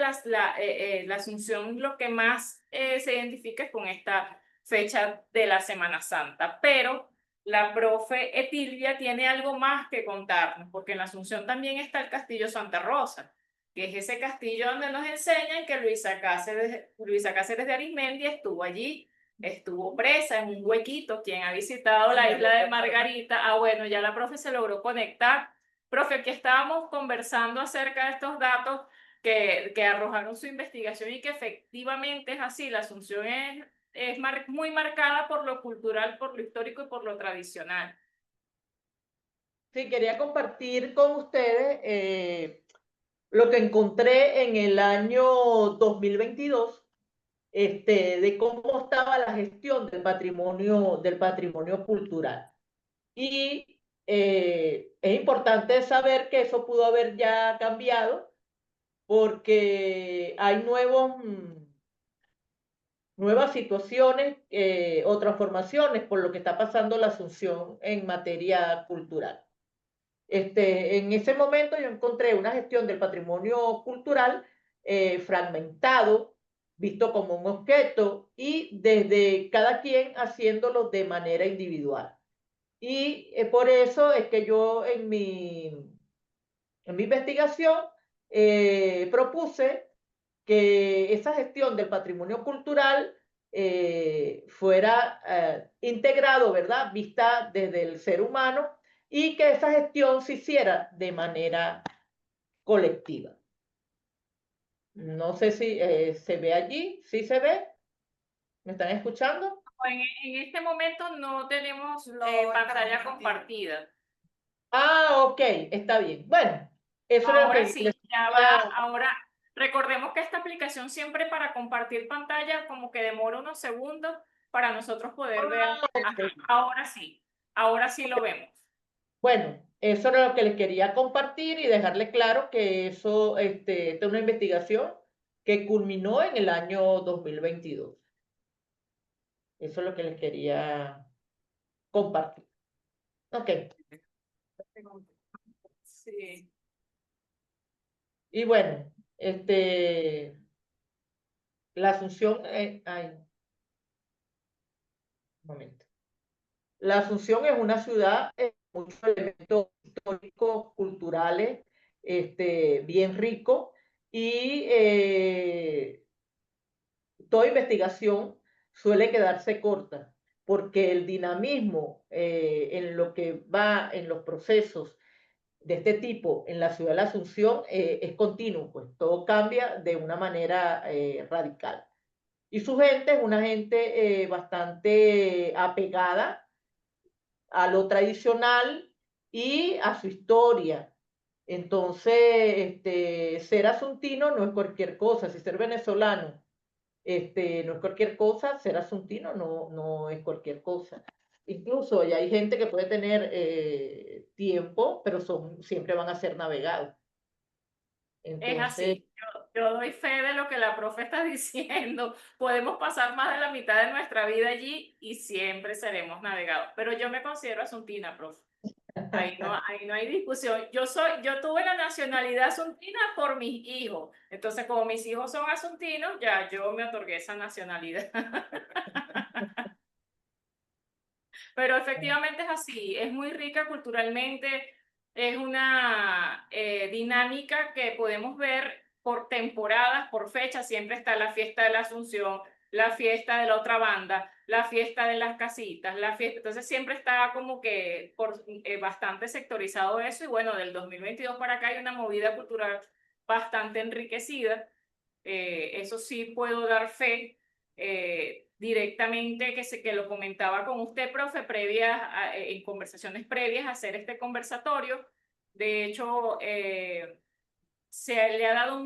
Speaker 1: la Asunción lo que más se identifica es con esta fecha de la Semana Santa, pero la profe Etilvia tiene algo más que contarnos, porque en la Asunción también está el Castillo Santa Rosa, que es ese castillo donde nos enseñan que Luisa Cáceres de Arizmendi estuvo allí, estuvo presa en un huequito. Quien ha visitado la isla de Margarita, bueno, ya la profe se logró conectar. Profe, aquí estábamos conversando acerca de estos datos que arrojaron su investigación y que efectivamente es así, la Asunción es muy marcada por lo cultural, por lo histórico y por lo tradicional.
Speaker 3: sí, quería compartir con ustedes lo que encontré en el año 2022, de cómo estaba la gestión del patrimonio cultural. Y es importante saber que eso pudo haber ya cambiado porque hay nuevas situaciones o transformaciones por lo que está pasando la Asunción en materia cultural. En ese momento yo encontré una gestión del patrimonio cultural fragmentado, visto como un objeto y desde cada quien haciéndolo de manera individual. Y por eso es que yo en mi investigación propuse que esa gestión del patrimonio cultural fuera integrado, ¿verdad? Vista desde el ser humano y que esa gestión se hiciera de manera colectiva. No sé si se ve allí, ¿sí se ve? ¿Me están escuchando?
Speaker 1: En este momento no tenemos pantalla compartida.
Speaker 3: Ah, ok, está bien. Bueno, eso era lo
Speaker 1: Ahora
Speaker 3: que
Speaker 1: sí,
Speaker 3: les
Speaker 1: ya va.
Speaker 3: quería.
Speaker 1: Ahora, recordemos que esta aplicación siempre para compartir pantalla como que demora unos segundos para nosotros poder ver. Ajá,
Speaker 3: Ok.
Speaker 1: ahora sí lo vemos.
Speaker 3: Bueno, eso era lo que les quería compartir y dejarles claro que eso, esta es una investigación que culminó en el año 2022. Eso es lo que les quería compartir. Ok.
Speaker 1: Sí.
Speaker 3: Y bueno, la Asunción, ay, un momento. La Asunción es una ciudad con muchos elementos históricos, culturales, bien rico y toda investigación suele quedarse corta porque el dinamismo en lo que va en los procesos de este tipo en la ciudad de la Asunción es continuo, pues todo cambia de una manera radical. Y su gente es una gente bastante apegada a lo tradicional y a su historia. Entonces, ser asuntino no es cualquier cosa, si ser venezolano no es cualquier cosa, ser asuntino no es cualquier cosa. Incluso ya hay gente que puede tener tiempo, pero siempre van a ser navegados.
Speaker 1: Es
Speaker 3: Entonces,
Speaker 1: así, yo doy fe de lo que la profe está diciendo. Podemos pasar más de la mitad de nuestra vida allí y siempre seremos navegados. Pero yo me considero asuntina, profe. Ahí no hay discusión. Yo tuve la nacionalidad asuntina por mis hijos. Entonces, como mis hijos son asuntinos, ya yo me otorgué esa nacionalidad. Pero efectivamente es así, es muy rica culturalmente, es una dinámica que podemos ver por temporadas, por fechas, siempre está la fiesta de la Asunción, la fiesta de la otra banda, la fiesta de las casitas, la fiesta, entonces siempre está como que bastante sectorizado eso y bueno, del 2022 para acá hay una movida cultural bastante enriquecida, eso sí puedo dar fe directamente que lo comentaba con usted, profe, en conversaciones previas a hacer este conversatorio. De hecho, se le ha dado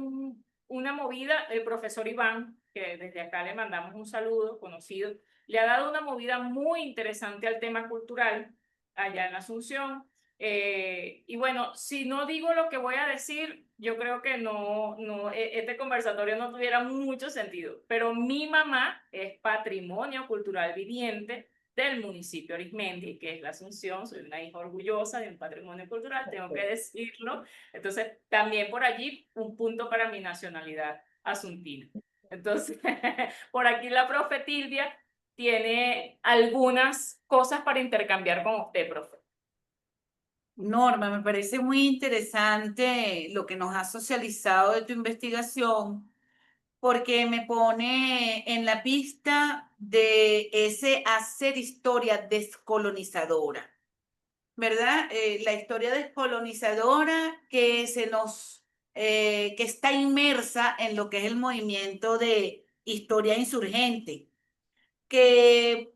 Speaker 1: una movida, el profesor Iván, que desde acá le mandamos un saludo conocido, le ha dado una movida muy interesante al tema cultural allá en Asunción. Y bueno, si no digo lo que voy a decir, yo creo que este conversatorio no tuviera mucho sentido. Pero mi mamá es patrimonio cultural viviente del municipio Arismendi, que es la Asunción. Soy una hija orgullosa de un patrimonio cultural, tengo que decirlo. Entonces, también por allí un punto para mi nacionalidad asuntina. Entonces, por aquí la profe Tilvia tiene algunas cosas para intercambiar con usted, profe.
Speaker 2: Norma, me parece muy interesante lo que nos has socializado de tu investigación, porque me pone en la pista de ese hacer historia descolonizadora, ¿verdad? La historia descolonizadora que está inmersa en lo que es el movimiento de historia insurgente, que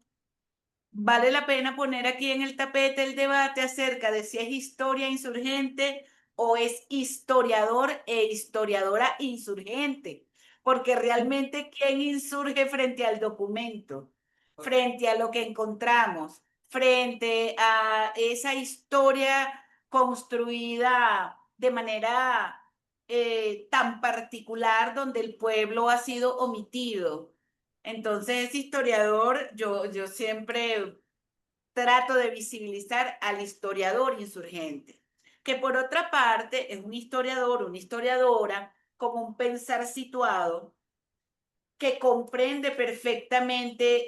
Speaker 2: vale la pena poner aquí en el tapete el debate acerca de si es historia insurgente o es historiador e historiadora insurgente, porque realmente ¿quién insurge frente al documento, frente a lo que encontramos, frente a esa historia construida de manera tan particular donde el pueblo ha sido omitido? Entonces, ese historiador, yo siempre trato de visibilizar al historiador insurgente, que por otra parte es un historiador, una historiadora, como un pensar situado, que comprende perfectamente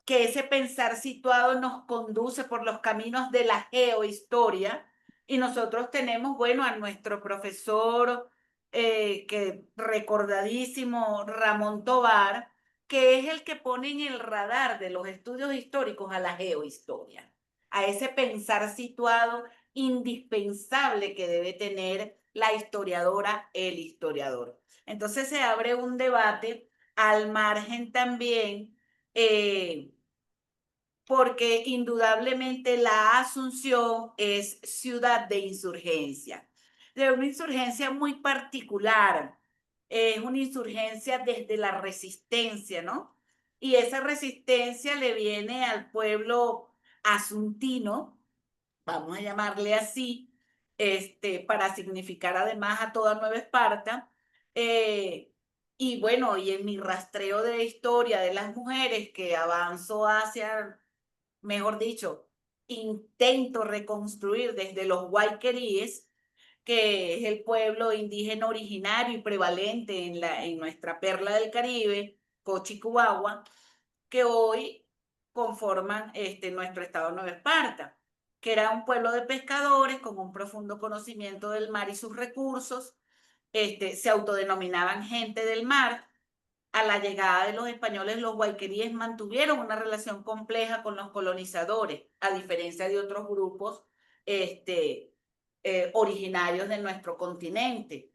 Speaker 2: que ese pensar situado nos conduce por los caminos de la geohistoria, Y nosotros tenemos, bueno, a nuestro profesor, que recordadísimo, Ramón Tovar, que es el que pone en el radar de los estudios históricos a la geohistoria, a ese pensar situado indispensable que debe tener la historiadora, el historiador. Entonces se abre un debate al margen también, porque indudablemente la Asunción es ciudad de insurgencia, de una insurgencia muy particular, es una insurgencia desde la resistencia, ¿no? Y esa resistencia le viene al pueblo asuntino, vamos a llamarle así, para significar además a toda Nueva Esparta. Y bueno, y en mi rastreo de historia de las mujeres que avanzo hacia, mejor dicho, intento reconstruir desde los Guayqueríes, que es el pueblo indígena originario y prevalente en nuestra perla del Caribe, Cochicuagua, que hoy conforman nuestro estado de Nueva Esparta, que era un pueblo de pescadores con un profundo conocimiento del mar y sus recursos. Se autodenominaban gente del mar. A la llegada de los españoles, los guayqueríes mantuvieron una relación compleja con los colonizadores, a diferencia de otros grupos originarios de nuestro continente.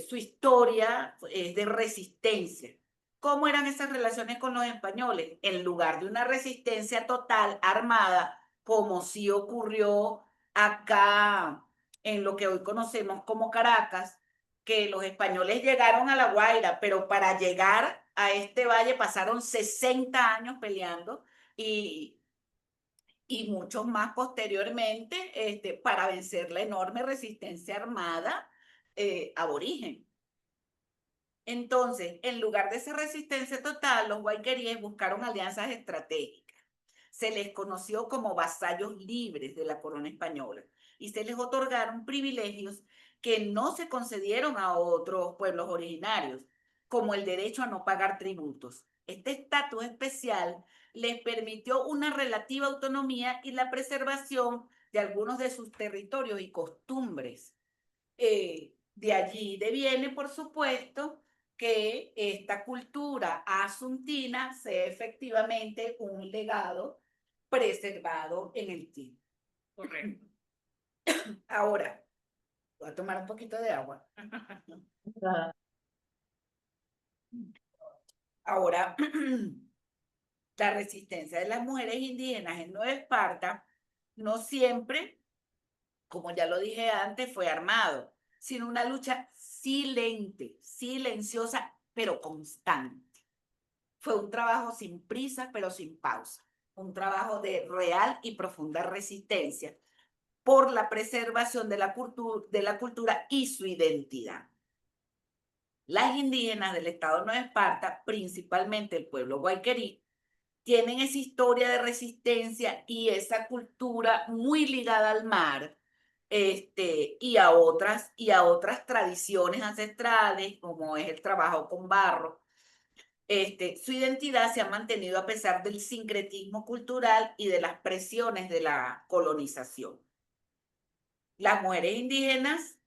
Speaker 2: Su historia es de resistencia. ¿Cómo eran esas relaciones con los españoles? En lugar de una resistencia total armada, como sí ocurrió acá en lo que hoy conocemos como Caracas, que los españoles llegaron a La Guaira, pero para llegar a este valle pasaron 60 años peleando y, y muchos más posteriormente, para vencer la enorme resistencia armada aborigen. Entonces, en lugar de esa resistencia total, los guayqueríes buscaron alianzas estratégicas. Se les conoció como vasallos libres de la corona española y se les otorgaron privilegios que no se concedieron a otros pueblos originarios, como el derecho a no pagar tributos. Este estatus especial les permitió una relativa autonomía y la preservación de algunos de sus territorios y costumbres. De allí deviene, por supuesto, que esta cultura asuntina sea efectivamente un legado preservado en el tiempo.
Speaker 1: Correcto.
Speaker 2: Ahora, voy a tomar un poquito de agua. Ahora, la resistencia de las mujeres indígenas en Nueva Esparta no siempre, como ya lo dije antes, fue armado, sino una lucha silente, silenciosa, pero constante. Fue un trabajo sin prisa, pero sin pausa. Un trabajo de real y profunda resistencia por la preservación de la cultura y su identidad. Las indígenas del estado de Nueva Esparta, principalmente el pueblo guayquerí, tienen esa historia de resistencia y esa cultura muy ligada al mar, y a otras tradiciones ancestrales, como es el trabajo con barro. Su identidad se ha mantenido a pesar del sincretismo cultural y de las presiones de la colonización. Las mujeres indígenas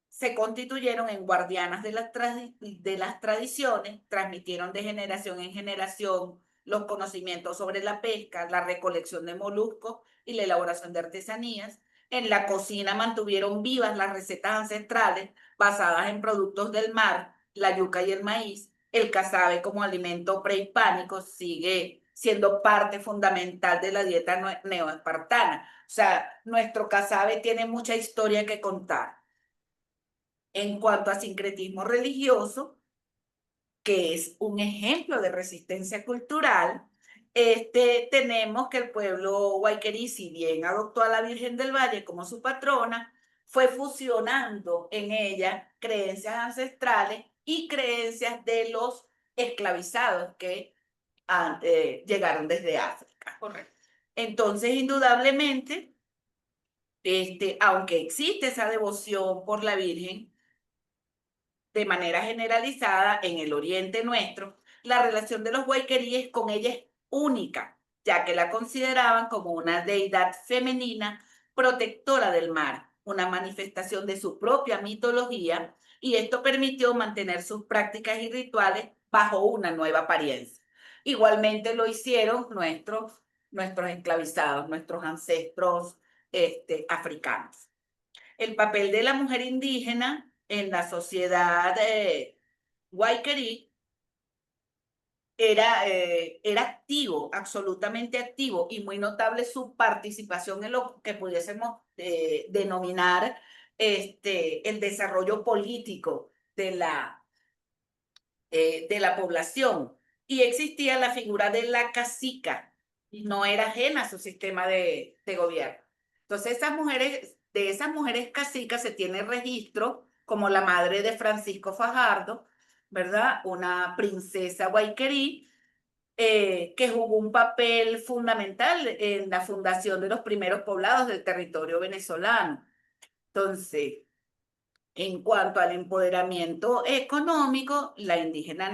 Speaker 2: se constituyeron en guardianas de las tradiciones, transmitieron de generación en generación los conocimientos sobre la pesca, la recolección de moluscos y la elaboración de artesanías. En la cocina mantuvieron vivas las recetas ancestrales basadas en productos del mar, la yuca y el maíz. El casabe como alimento prehispánico sigue siendo parte fundamental de la dieta neoespartana. O sea, nuestro casabe tiene mucha historia que contar. En cuanto a sincretismo religioso, que es un ejemplo de resistencia cultural, tenemos que el pueblo guayquerí, si bien adoptó a la Virgen del Valle como su patrona, fue fusionando en ella creencias ancestrales y creencias de los esclavizados que llegaron desde África.
Speaker 1: Correcto.
Speaker 2: Entonces, indudablemente, aunque existe esa devoción por la Virgen, de manera generalizada en el oriente nuestro, la relación de los guayqueríes con ella es única, ya que la consideraban como una deidad femenina protectora del mar una manifestación de su propia mitología, y esto permitió mantener sus prácticas y rituales bajo una nueva apariencia. Igualmente lo hicieron nuestros esclavizados, nuestros ancestros africanos. El papel de la mujer indígena en la sociedad Guayquerí era activo, absolutamente activo, y muy notable su participación en lo que pudiésemos denominar el desarrollo político de la población. Y existía la figura de la cacica, no era ajena a su sistema de gobierno. Entonces, de esas mujeres cacicas se tiene registro como la madre de Francisco Fajardo, ¿verdad? Una princesa guayquerí, que jugó un papel fundamental en la fundación de los primeros poblados del territorio venezolano. Entonces, en cuanto al empoderamiento económico, la indígena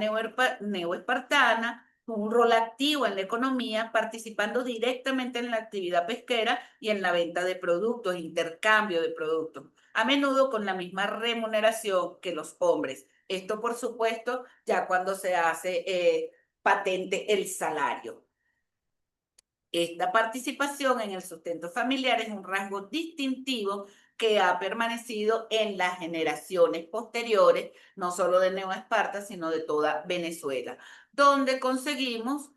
Speaker 2: neoespartana tuvo un rol activo en la economía, participando directamente en la actividad pesquera y en la venta de productos, intercambio de productos, a menudo con la misma remuneración que los hombres. Esto, por supuesto, ya cuando se hace patente el salario. Esta participación en el sustento familiar es un rasgo distintivo que ha permanecido en las generaciones posteriores, no solo de Nueva Esparta, sino de toda Venezuela, donde conseguimos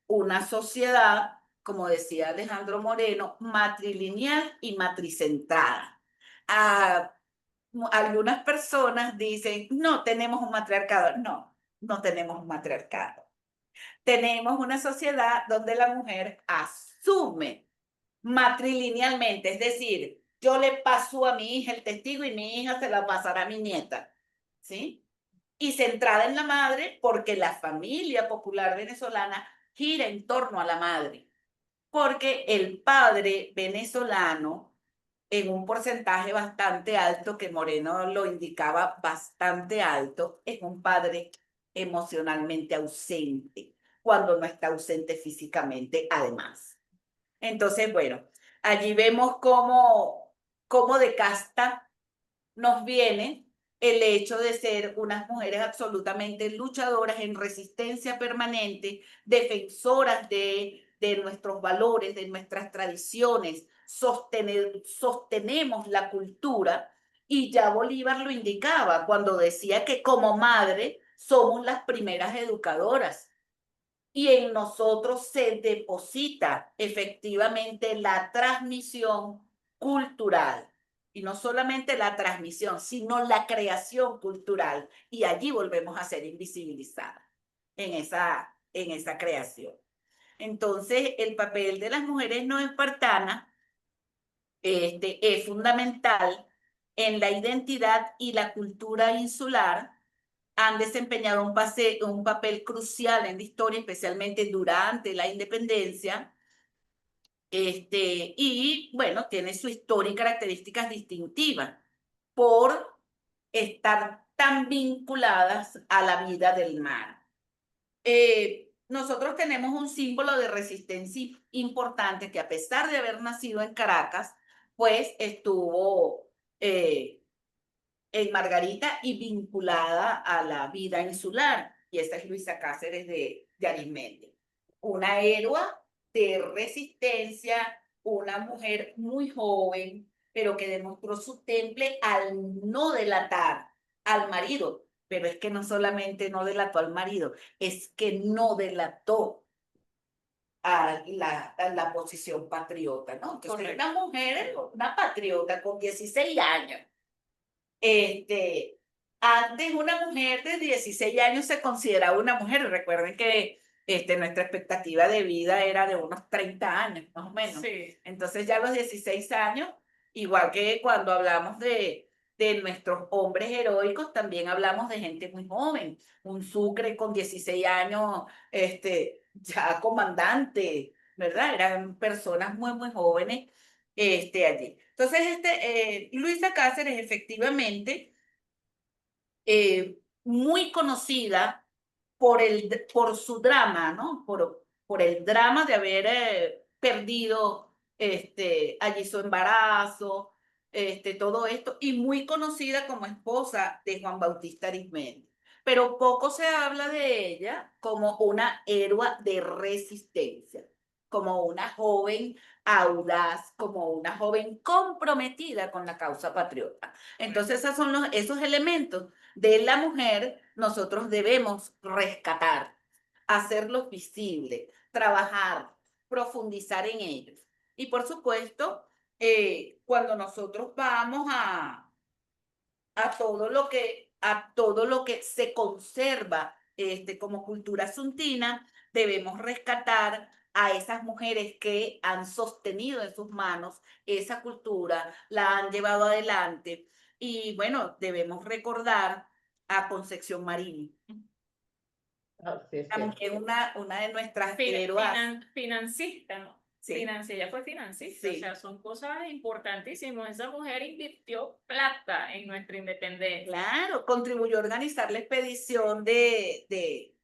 Speaker 2: una sociedad, como decía Alejandro Moreno, matrilineal y matricentrada. Algunas personas dicen, no tenemos un matriarcado. No, no tenemos un matriarcado. Tenemos una sociedad donde la mujer asume matrilinealmente, es decir, yo le paso a mi hija el testigo y mi hija se la pasará a mi nieta, ¿sí? Y centrada en la madre, porque la familia popular venezolana gira en torno a la madre, porque el padre venezolano, en un porcentaje bastante alto, que Moreno lo indicaba bastante alto, es un padre emocionalmente ausente, cuando no está ausente físicamente, además. Entonces, bueno, allí vemos cómo de casta nos viene el hecho de ser unas mujeres absolutamente luchadoras en resistencia permanente, defensoras de nuestros valores, de nuestras tradiciones, sostenemos la cultura, y ya Bolívar lo indicaba cuando decía que como madre somos las primeras educadoras y en nosotros se deposita efectivamente la transmisión cultural. Y no solamente la transmisión, sino la creación cultural. Y allí volvemos a ser invisibilizadas en esa creación. Entonces, el papel de las mujeres no espartanas es fundamental en la identidad y la cultura insular. Han desempeñado un papel crucial en la historia, especialmente durante la independencia. Y bueno, tiene su historia y características distintivas por estar tan vinculadas a la vida del mar. Nosotros tenemos un símbolo de resistencia importante que, a pesar de haber nacido en Caracas, pues estuvo en Margarita y vinculada a la vida insular. Y esta es Luisa Cáceres de Arismendi, una héroe de resistencia, una mujer muy joven, pero que demostró su temple al no delatar al marido. Pero es que no solamente no delató al marido, es que no delató a la posición patriota, ¿no? Entonces, una mujer, una patriota con 16 años. Antes una mujer de 16 años se consideraba una mujer. Recuerden que nuestra expectativa de vida era de unos 30 años, más o menos.
Speaker 1: Sí.
Speaker 2: Entonces ya a los 16 años, igual que cuando hablamos de nuestros hombres heroicos, también hablamos de gente muy joven. Un Sucre con 16 años, ya comandante, ¿verdad? Eran personas muy, muy jóvenes allí. Entonces, Luisa Cáceres efectivamente, muy conocida por su drama, ¿no? Por el drama de haber perdido allí su embarazo, todo esto, y muy conocida como esposa de Juan Bautista Arizmendi. Pero poco se habla de ella como una héroe de resistencia, como una joven audaz, como una joven comprometida con la causa patriota. Entonces, esos elementos de la mujer nosotros debemos rescatar, hacerlos visibles, trabajar, profundizar en ellos. Y por supuesto, cuando nosotros vamos a todo lo que se conserva como cultura suntina, debemos rescatar a esas mujeres que han sostenido en sus manos esa cultura, la han llevado adelante. Y bueno, debemos recordar a Concepción Marín,
Speaker 3: Así es
Speaker 2: también
Speaker 3: cierto.
Speaker 2: una de nuestras héroas.
Speaker 1: Financista, ¿no?
Speaker 2: Sí,
Speaker 1: Ella fue financista, o
Speaker 2: sí.
Speaker 1: sea, son cosas importantísimas. Esa mujer invirtió plata en nuestra independencia.
Speaker 2: Claro, contribuyó a organizar la expedición de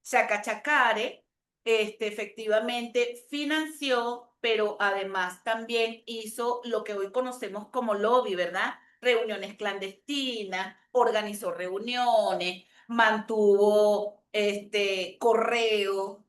Speaker 2: Chacachacare, efectivamente financió, pero además también hizo lo que hoy conocemos como lobby, ¿verdad? Reuniones clandestinas, organizó reuniones, mantuvo el correo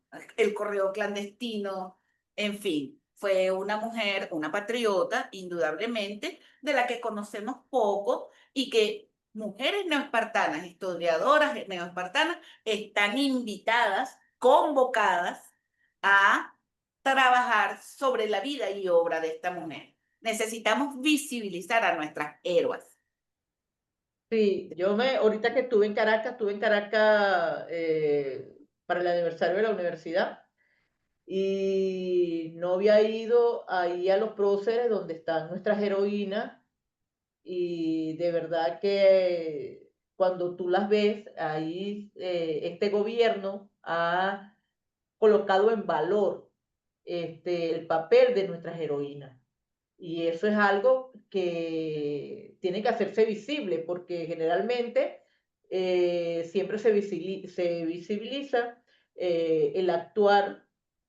Speaker 2: clandestino, en fin, fue una mujer, una patriota, indudablemente, de la que conocemos poco y que mujeres neoespartanas, historiadoras neoespartanas, están invitadas, convocadas a trabajar sobre la vida y obra de esta mujer. Necesitamos visibilizar a nuestras héroes.
Speaker 3: Sí, ahorita que estuve en Caracas para el aniversario de la universidad y no había ido ahí a los próceres donde están nuestras heroínas y de verdad que cuando tú las ves ahí, este gobierno ha colocado en valor el papel de nuestras heroínas. Y eso es algo que tiene que hacerse visible porque generalmente siempre se visibiliza el actuar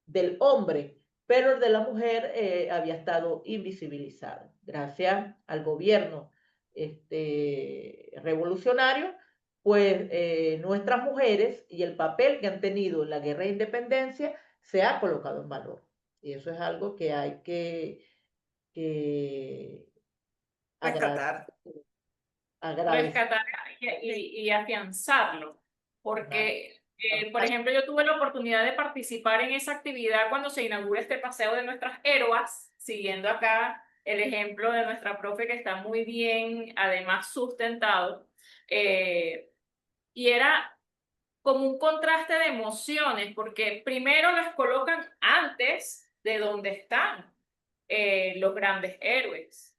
Speaker 3: del hombre, pero el de la mujer había estado invisibilizado. Gracias al gobierno revolucionario, pues nuestras mujeres y el papel que han tenido en la guerra de independencia se ha colocado en valor. Y eso es algo que hay que
Speaker 2: Rescatar.
Speaker 3: agradecer.
Speaker 1: Rescatar y afianzarlo,
Speaker 3: Claro.
Speaker 1: porque, por ejemplo, yo tuve la oportunidad de participar en esa actividad cuando se inaugura este paseo de nuestras héroas, siguiendo acá el ejemplo de nuestra profe que está muy bien, además sustentado, y era como un contraste de emociones, porque primero las colocan antes de donde están los grandes héroes.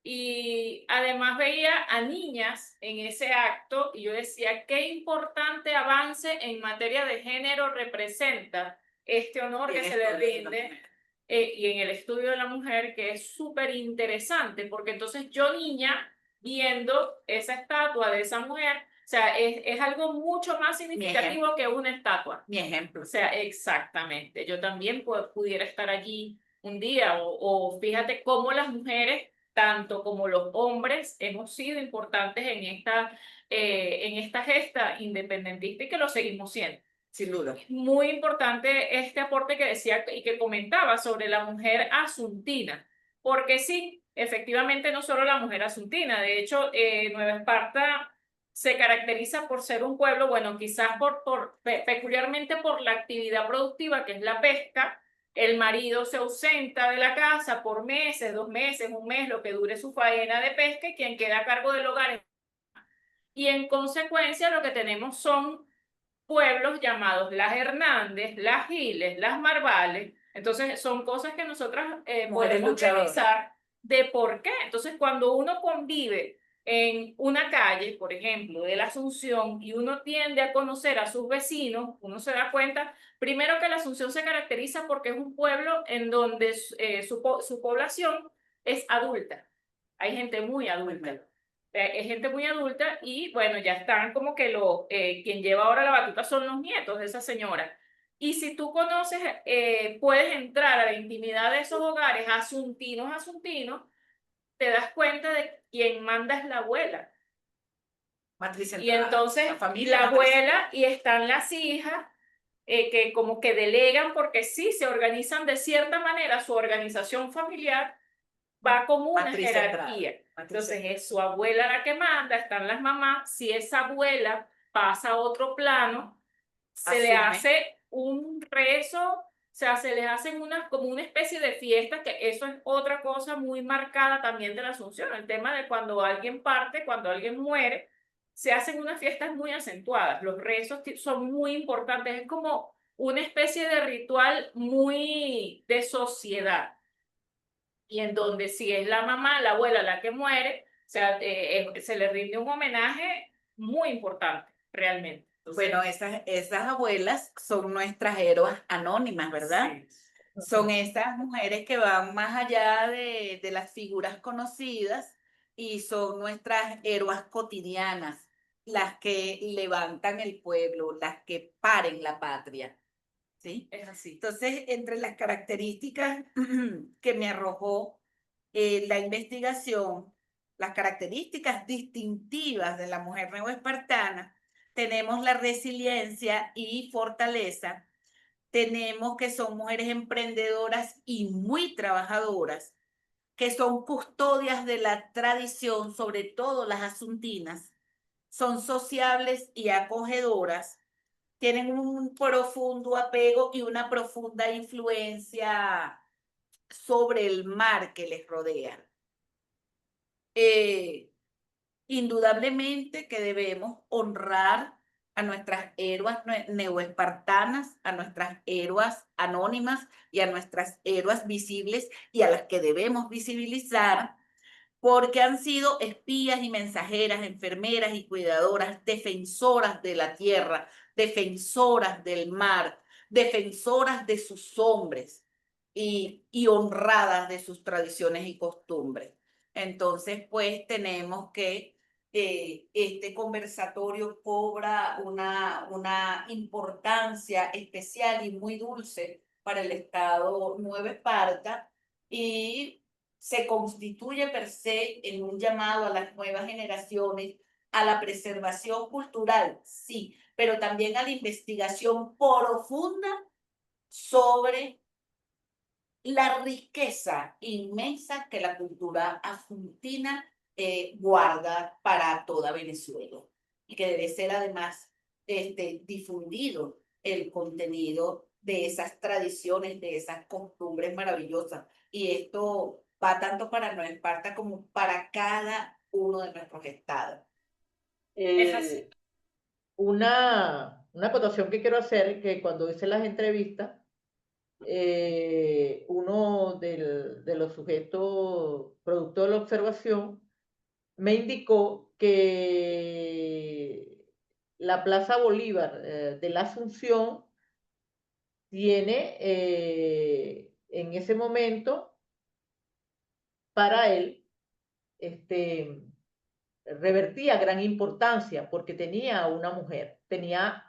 Speaker 1: Y además veía a niñas en ese acto y yo decía, qué importante avance en materia de género representa este honor que se le rinde y en el estudio de la mujer, que es súper interesante, porque entonces yo niña viendo esa estatua de esa mujer, o sea, es algo mucho más significativo que una estatua.
Speaker 2: Mi ejemplo.
Speaker 1: O sea, exactamente. Yo también pudiera estar allí un día o fíjate cómo las mujeres tanto como los hombres, hemos sido importantes en esta gesta independentista y que lo seguimos siendo.
Speaker 2: Sin duda.
Speaker 1: Muy importante este aporte que decía y que comentaba sobre la mujer asuntina, porque sí, efectivamente no solo la mujer asuntina, de hecho Nueva Esparta se caracteriza por ser un pueblo, bueno, quizás peculiarmente por la actividad productiva que es la pesca. El marido se ausenta de la casa por meses, 2 meses, un mes, lo que dure su faena de pesca y quien queda a cargo del hogar. Y en consecuencia lo que tenemos son pueblos llamados las Hernández, las Giles, las Marvales. Entonces son cosas que nosotras podemos revisar de por qué. Entonces cuando uno convive en una calle, por ejemplo, de la Asunción, y uno tiende a conocer a sus vecinos, uno se da cuenta, primero que la Asunción se caracteriza porque es un pueblo en donde su población es adulta. Hay gente muy adulta. Es gente muy adulta y bueno, ya están como que quien lleva ahora la batuta son los nietos de esa señora. Y si tú conoces, puedes entrar a la intimidad de esos hogares asuntinos, te das cuenta de quién manda es la abuela.
Speaker 2: Matriz
Speaker 1: Y
Speaker 2: central,
Speaker 1: entonces
Speaker 2: la familia
Speaker 1: la
Speaker 2: matriz.
Speaker 1: abuela y están las hijas que como que delegan porque sí, se organizan de cierta manera, su organización familiar va como una
Speaker 2: Matriz central,
Speaker 1: jerarquía.
Speaker 2: matriz
Speaker 1: Entonces
Speaker 2: central.
Speaker 1: es su abuela la que manda, están las mamás. Si esa abuela pasa a otro plano, se le
Speaker 2: Asume.
Speaker 1: hace un rezo, o sea, se les hacen como una especie de fiesta, que eso es otra cosa muy marcada también de la Asunción, el tema de cuando alguien parte, cuando alguien muere, se hacen unas fiestas muy acentuadas, los rezos son muy importantes, es como una especie de ritual muy de sociedad, y en donde si es la mamá, la abuela la que muere, o sea, se le rinde un homenaje muy importante, realmente. Entonces,
Speaker 2: Bueno, esas abuelas son nuestras héroas anónimas, ¿verdad?
Speaker 1: sí.
Speaker 2: Son esas mujeres que van más allá de las figuras conocidas y son nuestras héroas cotidianas, las que levantan el pueblo, las que paren la patria, ¿sí?
Speaker 1: Es así.
Speaker 2: Entonces, entre las características que me arrojó la investigación, las características distintivas de la mujer neoespartana, tenemos la resiliencia y fortaleza, tenemos que son mujeres emprendedoras y muy trabajadoras, que son custodias de la tradición, sobre todo las asuntinas, son sociables y acogedoras, tienen un profundo apego y una profunda influencia sobre el mar que les rodea. Indudablemente que debemos honrar a nuestras héroas neoespartanas, a nuestras héroas anónimas y a nuestras héroas visibles y a las que debemos visibilizar porque han sido espías y mensajeras, enfermeras y cuidadoras, defensoras de la tierra, defensoras del mar, defensoras de sus hombres y honradas de sus tradiciones y costumbres. Entonces, pues tenemos que este conversatorio cobra una importancia especial y muy dulce para el Estado Nueva Esparta y se constituye per se en un llamado a las nuevas generaciones, a la preservación cultural, sí, pero también a la investigación profunda sobre la riqueza inmensa que la cultura asuntina guarda para toda Venezuela y que debe ser además difundido el contenido de esas tradiciones, de esas costumbres maravillosas. Y esto va tanto para Nueva Esparta como para cada uno de nuestros estados.
Speaker 1: Es así.
Speaker 3: Una acotación que quiero hacer, que cuando hice las entrevistas, uno de los sujetos producto de la observación me indicó que la Plaza Bolívar de la Asunción tiene en ese momento para él revertía gran importancia porque tenía una mujer, tenía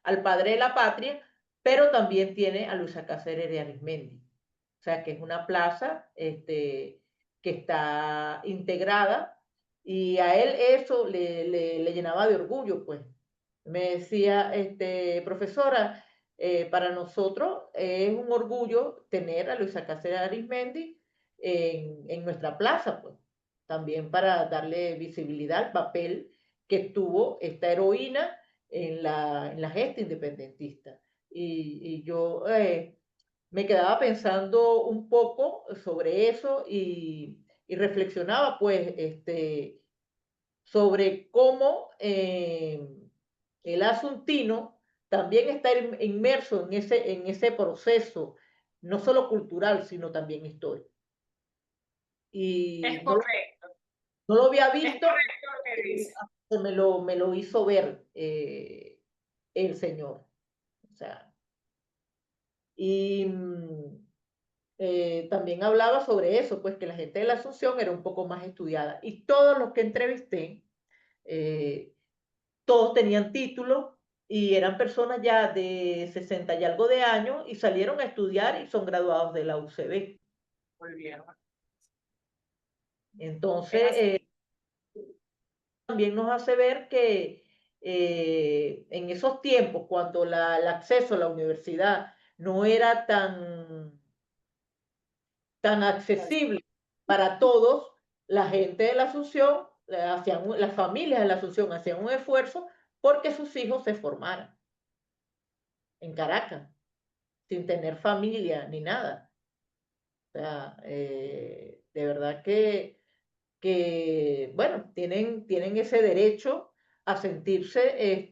Speaker 3: al padre de la patria, pero también tiene a Luisa Cáceres de Arismendi. O sea, que es una plaza que está integrada y a él eso le llenaba de orgullo, pues. Me decía, profesora, para nosotros es un orgullo tener a Luisa Cáceres de Arismendi en nuestra plaza, pues también para darle visibilidad al papel que tuvo esta heroína en la gesta independentista. Y yo me quedaba pensando un poco sobre eso y reflexionaba pues sobre cómo el asuntino también está inmerso en ese proceso, no solo cultural, sino también histórico.
Speaker 1: Es
Speaker 3: Y
Speaker 1: correcto.
Speaker 3: no lo había
Speaker 1: Es
Speaker 3: visto,
Speaker 1: correcto lo que dice.
Speaker 3: me lo hizo ver el Señor. O sea, y también hablaba sobre eso, pues que la gente de la Asunción era un poco más estudiada. Y todos los que entrevisté, eh, todos tenían título y eran personas ya de 60 y algo de años y salieron a estudiar y son graduados de la UCB.
Speaker 1: Muy bien.
Speaker 3: Entonces,
Speaker 1: así.
Speaker 3: también nos hace ver que en esos tiempos, cuando el acceso a la universidad no era tan accesible para todos, la gente de la Asunción, las familias de la Asunción hacían un esfuerzo porque sus hijos se formaran en Caracas, sin tener familia ni nada. O sea, de verdad que bueno, tienen ese derecho a sentirse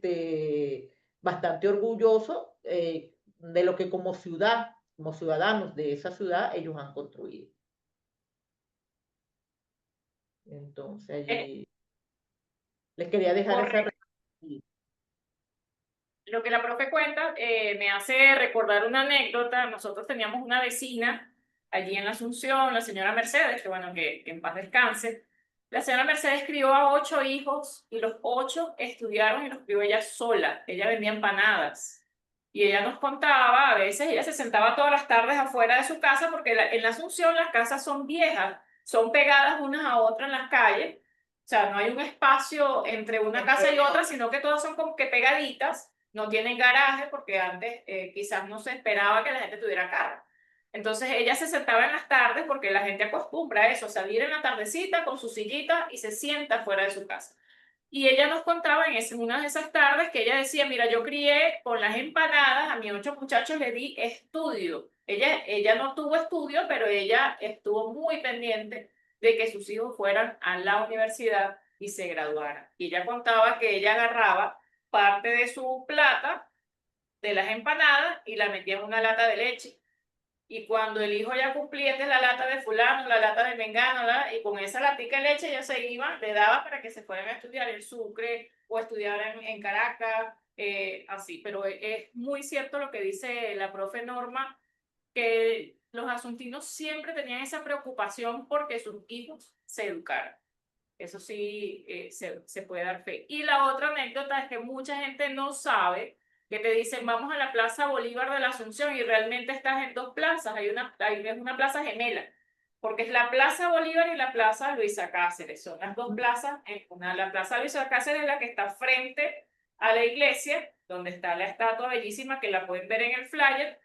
Speaker 3: bastante orgullosos de lo que como ciudad, como ciudadanos de esa ciudad, ellos han construido. Entonces,
Speaker 1: Eh,
Speaker 3: allí les quería dejar esa
Speaker 1: correcto.
Speaker 3: reflexión.
Speaker 1: Lo que la profe cuenta me hace recordar una anécdota. Nosotros teníamos una vecina allí en la Asunción, la señora Mercedes, que bueno, que en paz descanse. La señora Mercedes crió a 8 hijos y los 8 estudiaron y los crió ella sola. Ella vendía empanadas. Y ella nos contaba, a veces ella se sentaba todas las tardes afuera de su casa porque en la Asunción las casas son viejas, son pegadas unas a otras en las calles. O sea, no hay un espacio entre una casa y otra, sino que todas son como que pegaditas, no tienen garaje porque antes quizás no se esperaba que la gente tuviera carro. Entonces ella se sentaba en las tardes porque la gente acostumbra a eso, salir en la tardecita con su sillita y se sienta fuera de su casa. Y ella nos contaba en una de esas tardes que ella decía, mira, yo crié con las empanadas, a mis 8 muchachos le di estudio. Ella no tuvo estudio, pero ella estuvo muy pendiente de que sus hijos fueran a la universidad y se graduaran. Y ella contaba que ella agarraba parte de su plata de las empanadas y la metía en una lata de leche. Y cuando el hijo ya cumplía, esta es la lata de fulano, la lata de mengano, y con esa latica de leche ella se iba, le daba para que se fueran a estudiar en Sucre o estudiar en Caracas, así. Pero es muy cierto lo que dice la profe Norma, que los asuntinos siempre tenían esa preocupación porque sus hijos se educaran. Eso sí, se puede dar fe. Y la otra anécdota es que mucha gente no sabe que te dicen vamos a la Plaza Bolívar de la Asunción y realmente estás en dos plazas. Es una plaza gemela, porque es la Plaza Bolívar y la Plaza Luisa Cáceres. Son las dos plazas. La Plaza Luisa Cáceres es la que está frente a la iglesia, donde está la estatua bellísima que la pueden ver en el flyer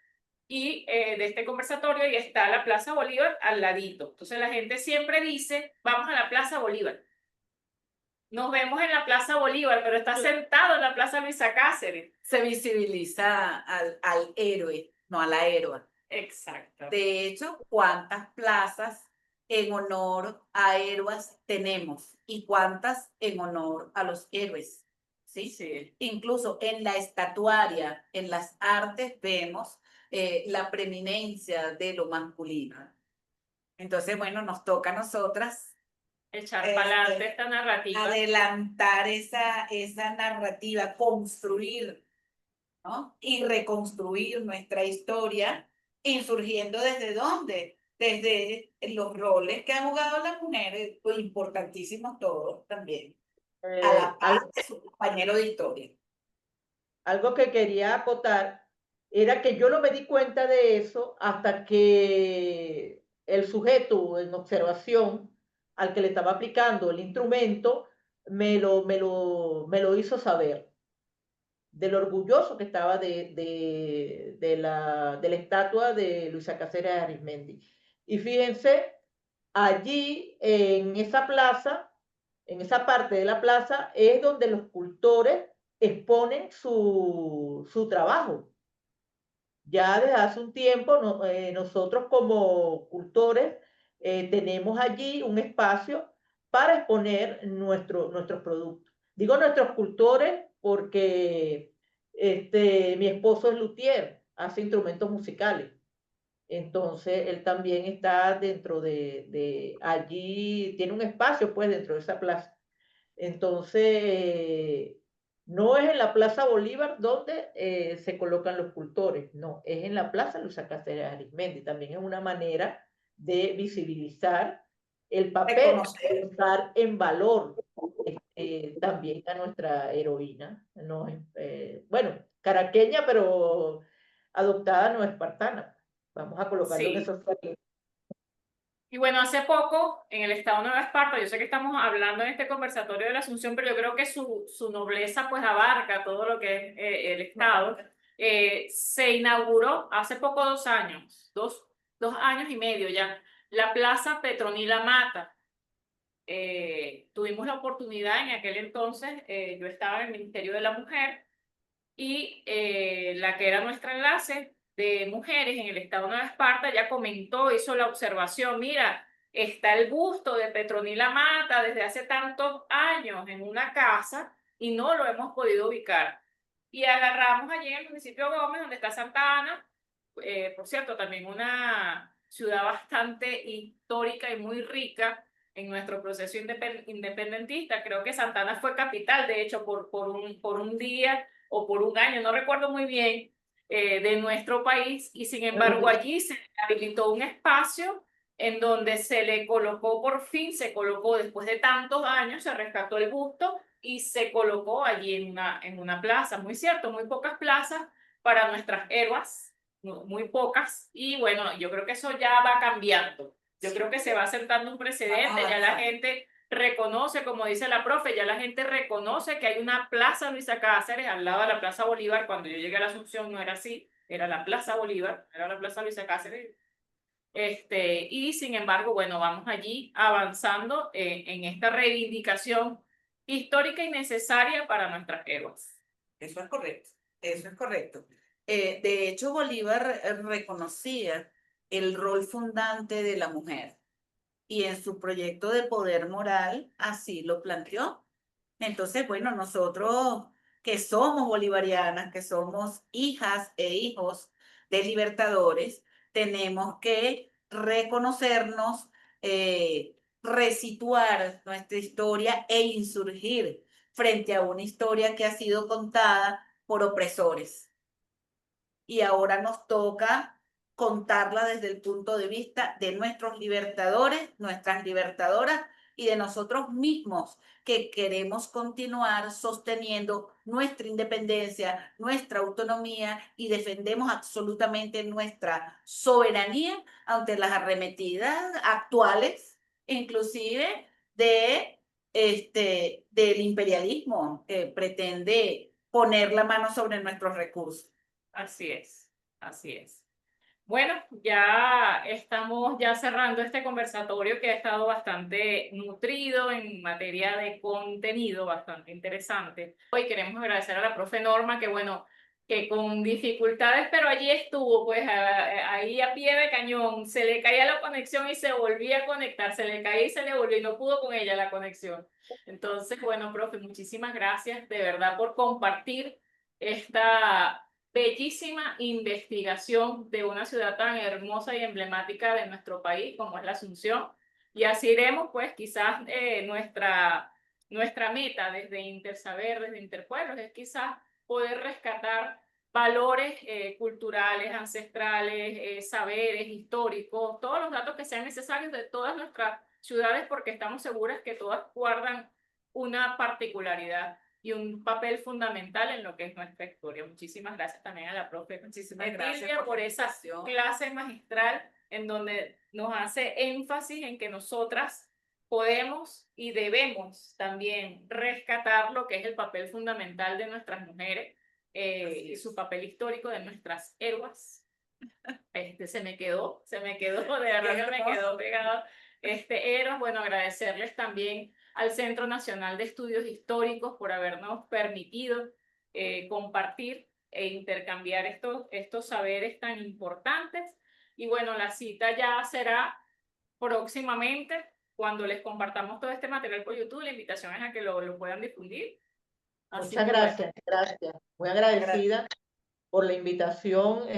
Speaker 1: y de este conversatorio, y está la Plaza Bolívar al ladito. Entonces la gente siempre dice, vamos a la Plaza Bolívar. Nos vemos en la Plaza Bolívar, pero está sentado en la Plaza Luisa Cáceres.
Speaker 2: Se visibiliza al héroe, no a la héroe.
Speaker 1: Exacto.
Speaker 2: De hecho, ¿cuántas plazas en honor a héroes tenemos? ¿Y cuántas en honor a los héroes? ¿Sí?
Speaker 1: Sí.
Speaker 2: Incluso en la estatuaria, en las artes, vemos la preeminencia de lo masculino. Entonces, bueno, nos toca a nosotras
Speaker 1: Echar para adelante esta narrativa.
Speaker 2: adelantar esa narrativa, construir, ¿no? Y reconstruir nuestra historia, insurgiendo desde dónde, desde los roles que han jugado las mujeres, pues importantísimos todos también, a la par
Speaker 3: Algo,
Speaker 2: de su compañero de historia.
Speaker 3: algo que quería acotar era que yo no me di cuenta de eso hasta que el sujeto en observación al que le estaba aplicando el instrumento me lo hizo saber de lo orgulloso que estaba de la estatua de Luisa Cáceres Arizmendi. Y fíjense, allí en esa plaza, en esa parte de la plaza, es donde los cultores exponen su trabajo. Ya desde hace un tiempo nosotros como cultores tenemos allí un espacio para exponer nuestros productos. Digo nuestros cultores porque mi esposo es luthier, hace instrumentos musicales. Entonces, él también está dentro de allí, tiene un espacio pues dentro de esa plaza. Entonces, no es en la Plaza Bolívar donde se colocan los cultores, no, es en la Plaza Luisa Cáceres Arizmendi. También es una manera de visibilizar el papel, de
Speaker 2: Reconocer.
Speaker 3: estar en valor también a nuestra heroína, ¿no? Bueno, caraqueña, pero adoptada no espartana. Vamos a colocarlo en
Speaker 1: Sí.
Speaker 3: esos términos.
Speaker 1: Y bueno, hace poco en el estado de Nueva Esparta, yo sé que estamos hablando en este conversatorio de la Asunción, pero yo creo que su nobleza pues abarca todo lo que es el estado. Se inauguró hace poco 2 años, dos años y medio ya, la Plaza Petronila Mata. Tuvimos la oportunidad en aquel entonces, yo estaba en el Ministerio de la Mujer y la que era nuestra enlace de mujeres en el estado de Nueva Esparta ya comentó, hizo la observación, mira, está el busto de Petronila Mata desde hace tantos años en una casa y no lo hemos podido ubicar. Y agarramos allí en el municipio de Gómez, donde está Santa Ana, por cierto, también una ciudad bastante histórica y muy rica en nuestro proceso independentista. Creo que Santa Ana fue capital, de hecho, por un día o por un año, no recuerdo muy bien, de nuestro país, y sin embargo allí se habilitó un espacio en donde se le colocó, por fin se colocó, después de tantos años, se rescató el busto y se colocó allí en una plaza, muy cierto, muy pocas plazas para nuestras héroes, muy pocas, y bueno, yo creo que eso ya va cambiando. Yo creo que se va sentando un precedente, ya la gente reconoce, como dice la profe, ya la gente reconoce que hay una Plaza Luisa Cáceres al lado de la Plaza Bolívar. Cuando yo llegué a la Asunción no era así, era la Plaza Bolívar, era la Plaza Luisa Cáceres. Y sin embargo, bueno, vamos allí avanzando en esta reivindicación histórica y necesaria para nuestras héroes.
Speaker 2: Eso es correcto, eso es correcto. De hecho, Bolívar reconocía el rol fundante de la mujer y en su proyecto de poder moral así lo planteó. Entonces, bueno, nosotros que somos bolivarianas, que somos hijas e hijos de libertadores, tenemos que reconocernos, resituar nuestra historia e insurgir frente a una historia que ha sido contada por opresores. Y ahora nos toca contarla desde el punto de vista de nuestros libertadores, nuestras libertadoras y de nosotros mismos que queremos continuar sosteniendo nuestra independencia, nuestra autonomía y defendemos absolutamente nuestra soberanía ante las arremetidas actuales, inclusive del imperialismo que pretende poner la mano sobre nuestros recursos.
Speaker 1: Así es, así es. Bueno, ya estamos ya cerrando este conversatorio que ha estado bastante nutrido en materia de contenido, bastante interesante. Hoy queremos agradecer a la profe Norma, que bueno, que con dificultades, pero allí estuvo, pues ahí a pie de cañón, se le caía la conexión y se volvía a conectar, se le caía y se le volvía y no pudo con ella la conexión. Entonces, bueno, profe, muchísimas gracias de verdad por compartir esta bellísima investigación de una ciudad tan hermosa y emblemática de nuestro país como es la Asunción. Y así iremos, pues, quizás nuestra meta desde Intersaber, desde Interpueblos, es quizás poder rescatar valores culturales, ancestrales, saberes históricos, todos los datos que sean necesarios de todas nuestras ciudades, porque estamos seguras que todas guardan una particularidad y un papel fundamental en lo que es nuestra historia. Muchísimas gracias también a la profe
Speaker 2: Muchísimas gracias
Speaker 1: por esa clase magistral en donde nos hace énfasis en que nosotras podemos y debemos también rescatar lo que es el papel fundamental de nuestras mujeres y su papel histórico de nuestras héroes. Se me quedó, de verdad que me quedó pegado. Héroes, bueno, agradecerles también al Centro Nacional de Estudios Históricos por habernos permitido compartir e intercambiar estos saberes tan importantes. Y bueno, la cita ya será próximamente cuando les compartamos todo este material por YouTube. La invitación es a que lo puedan difundir. Así
Speaker 3: Muchas
Speaker 1: que,
Speaker 3: gracias, gracias. Muy agradecida por la invitación,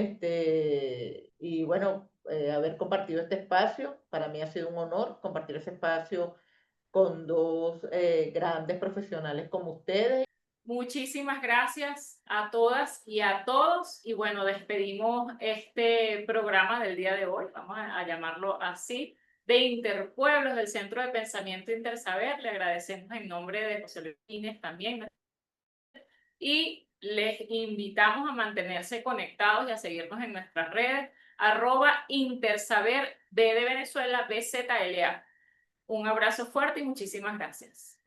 Speaker 3: y bueno, haber compartido este espacio. Para mí ha sido un honor compartir ese espacio con dos grandes profesionales como ustedes.
Speaker 1: muchísimas gracias a todas y a todos. Y bueno, despedimos este programa del día de hoy, vamos a llamarlo así, de Interpueblos, del Centro de Pensamiento Intersaber. Le agradecemos en nombre de José Luis Inés también. Y les invitamos a mantenerse conectados y a seguirnos en nuestras redes, @intersaber, B de Venezuela, BZLA. Un abrazo fuerte y muchísimas gracias.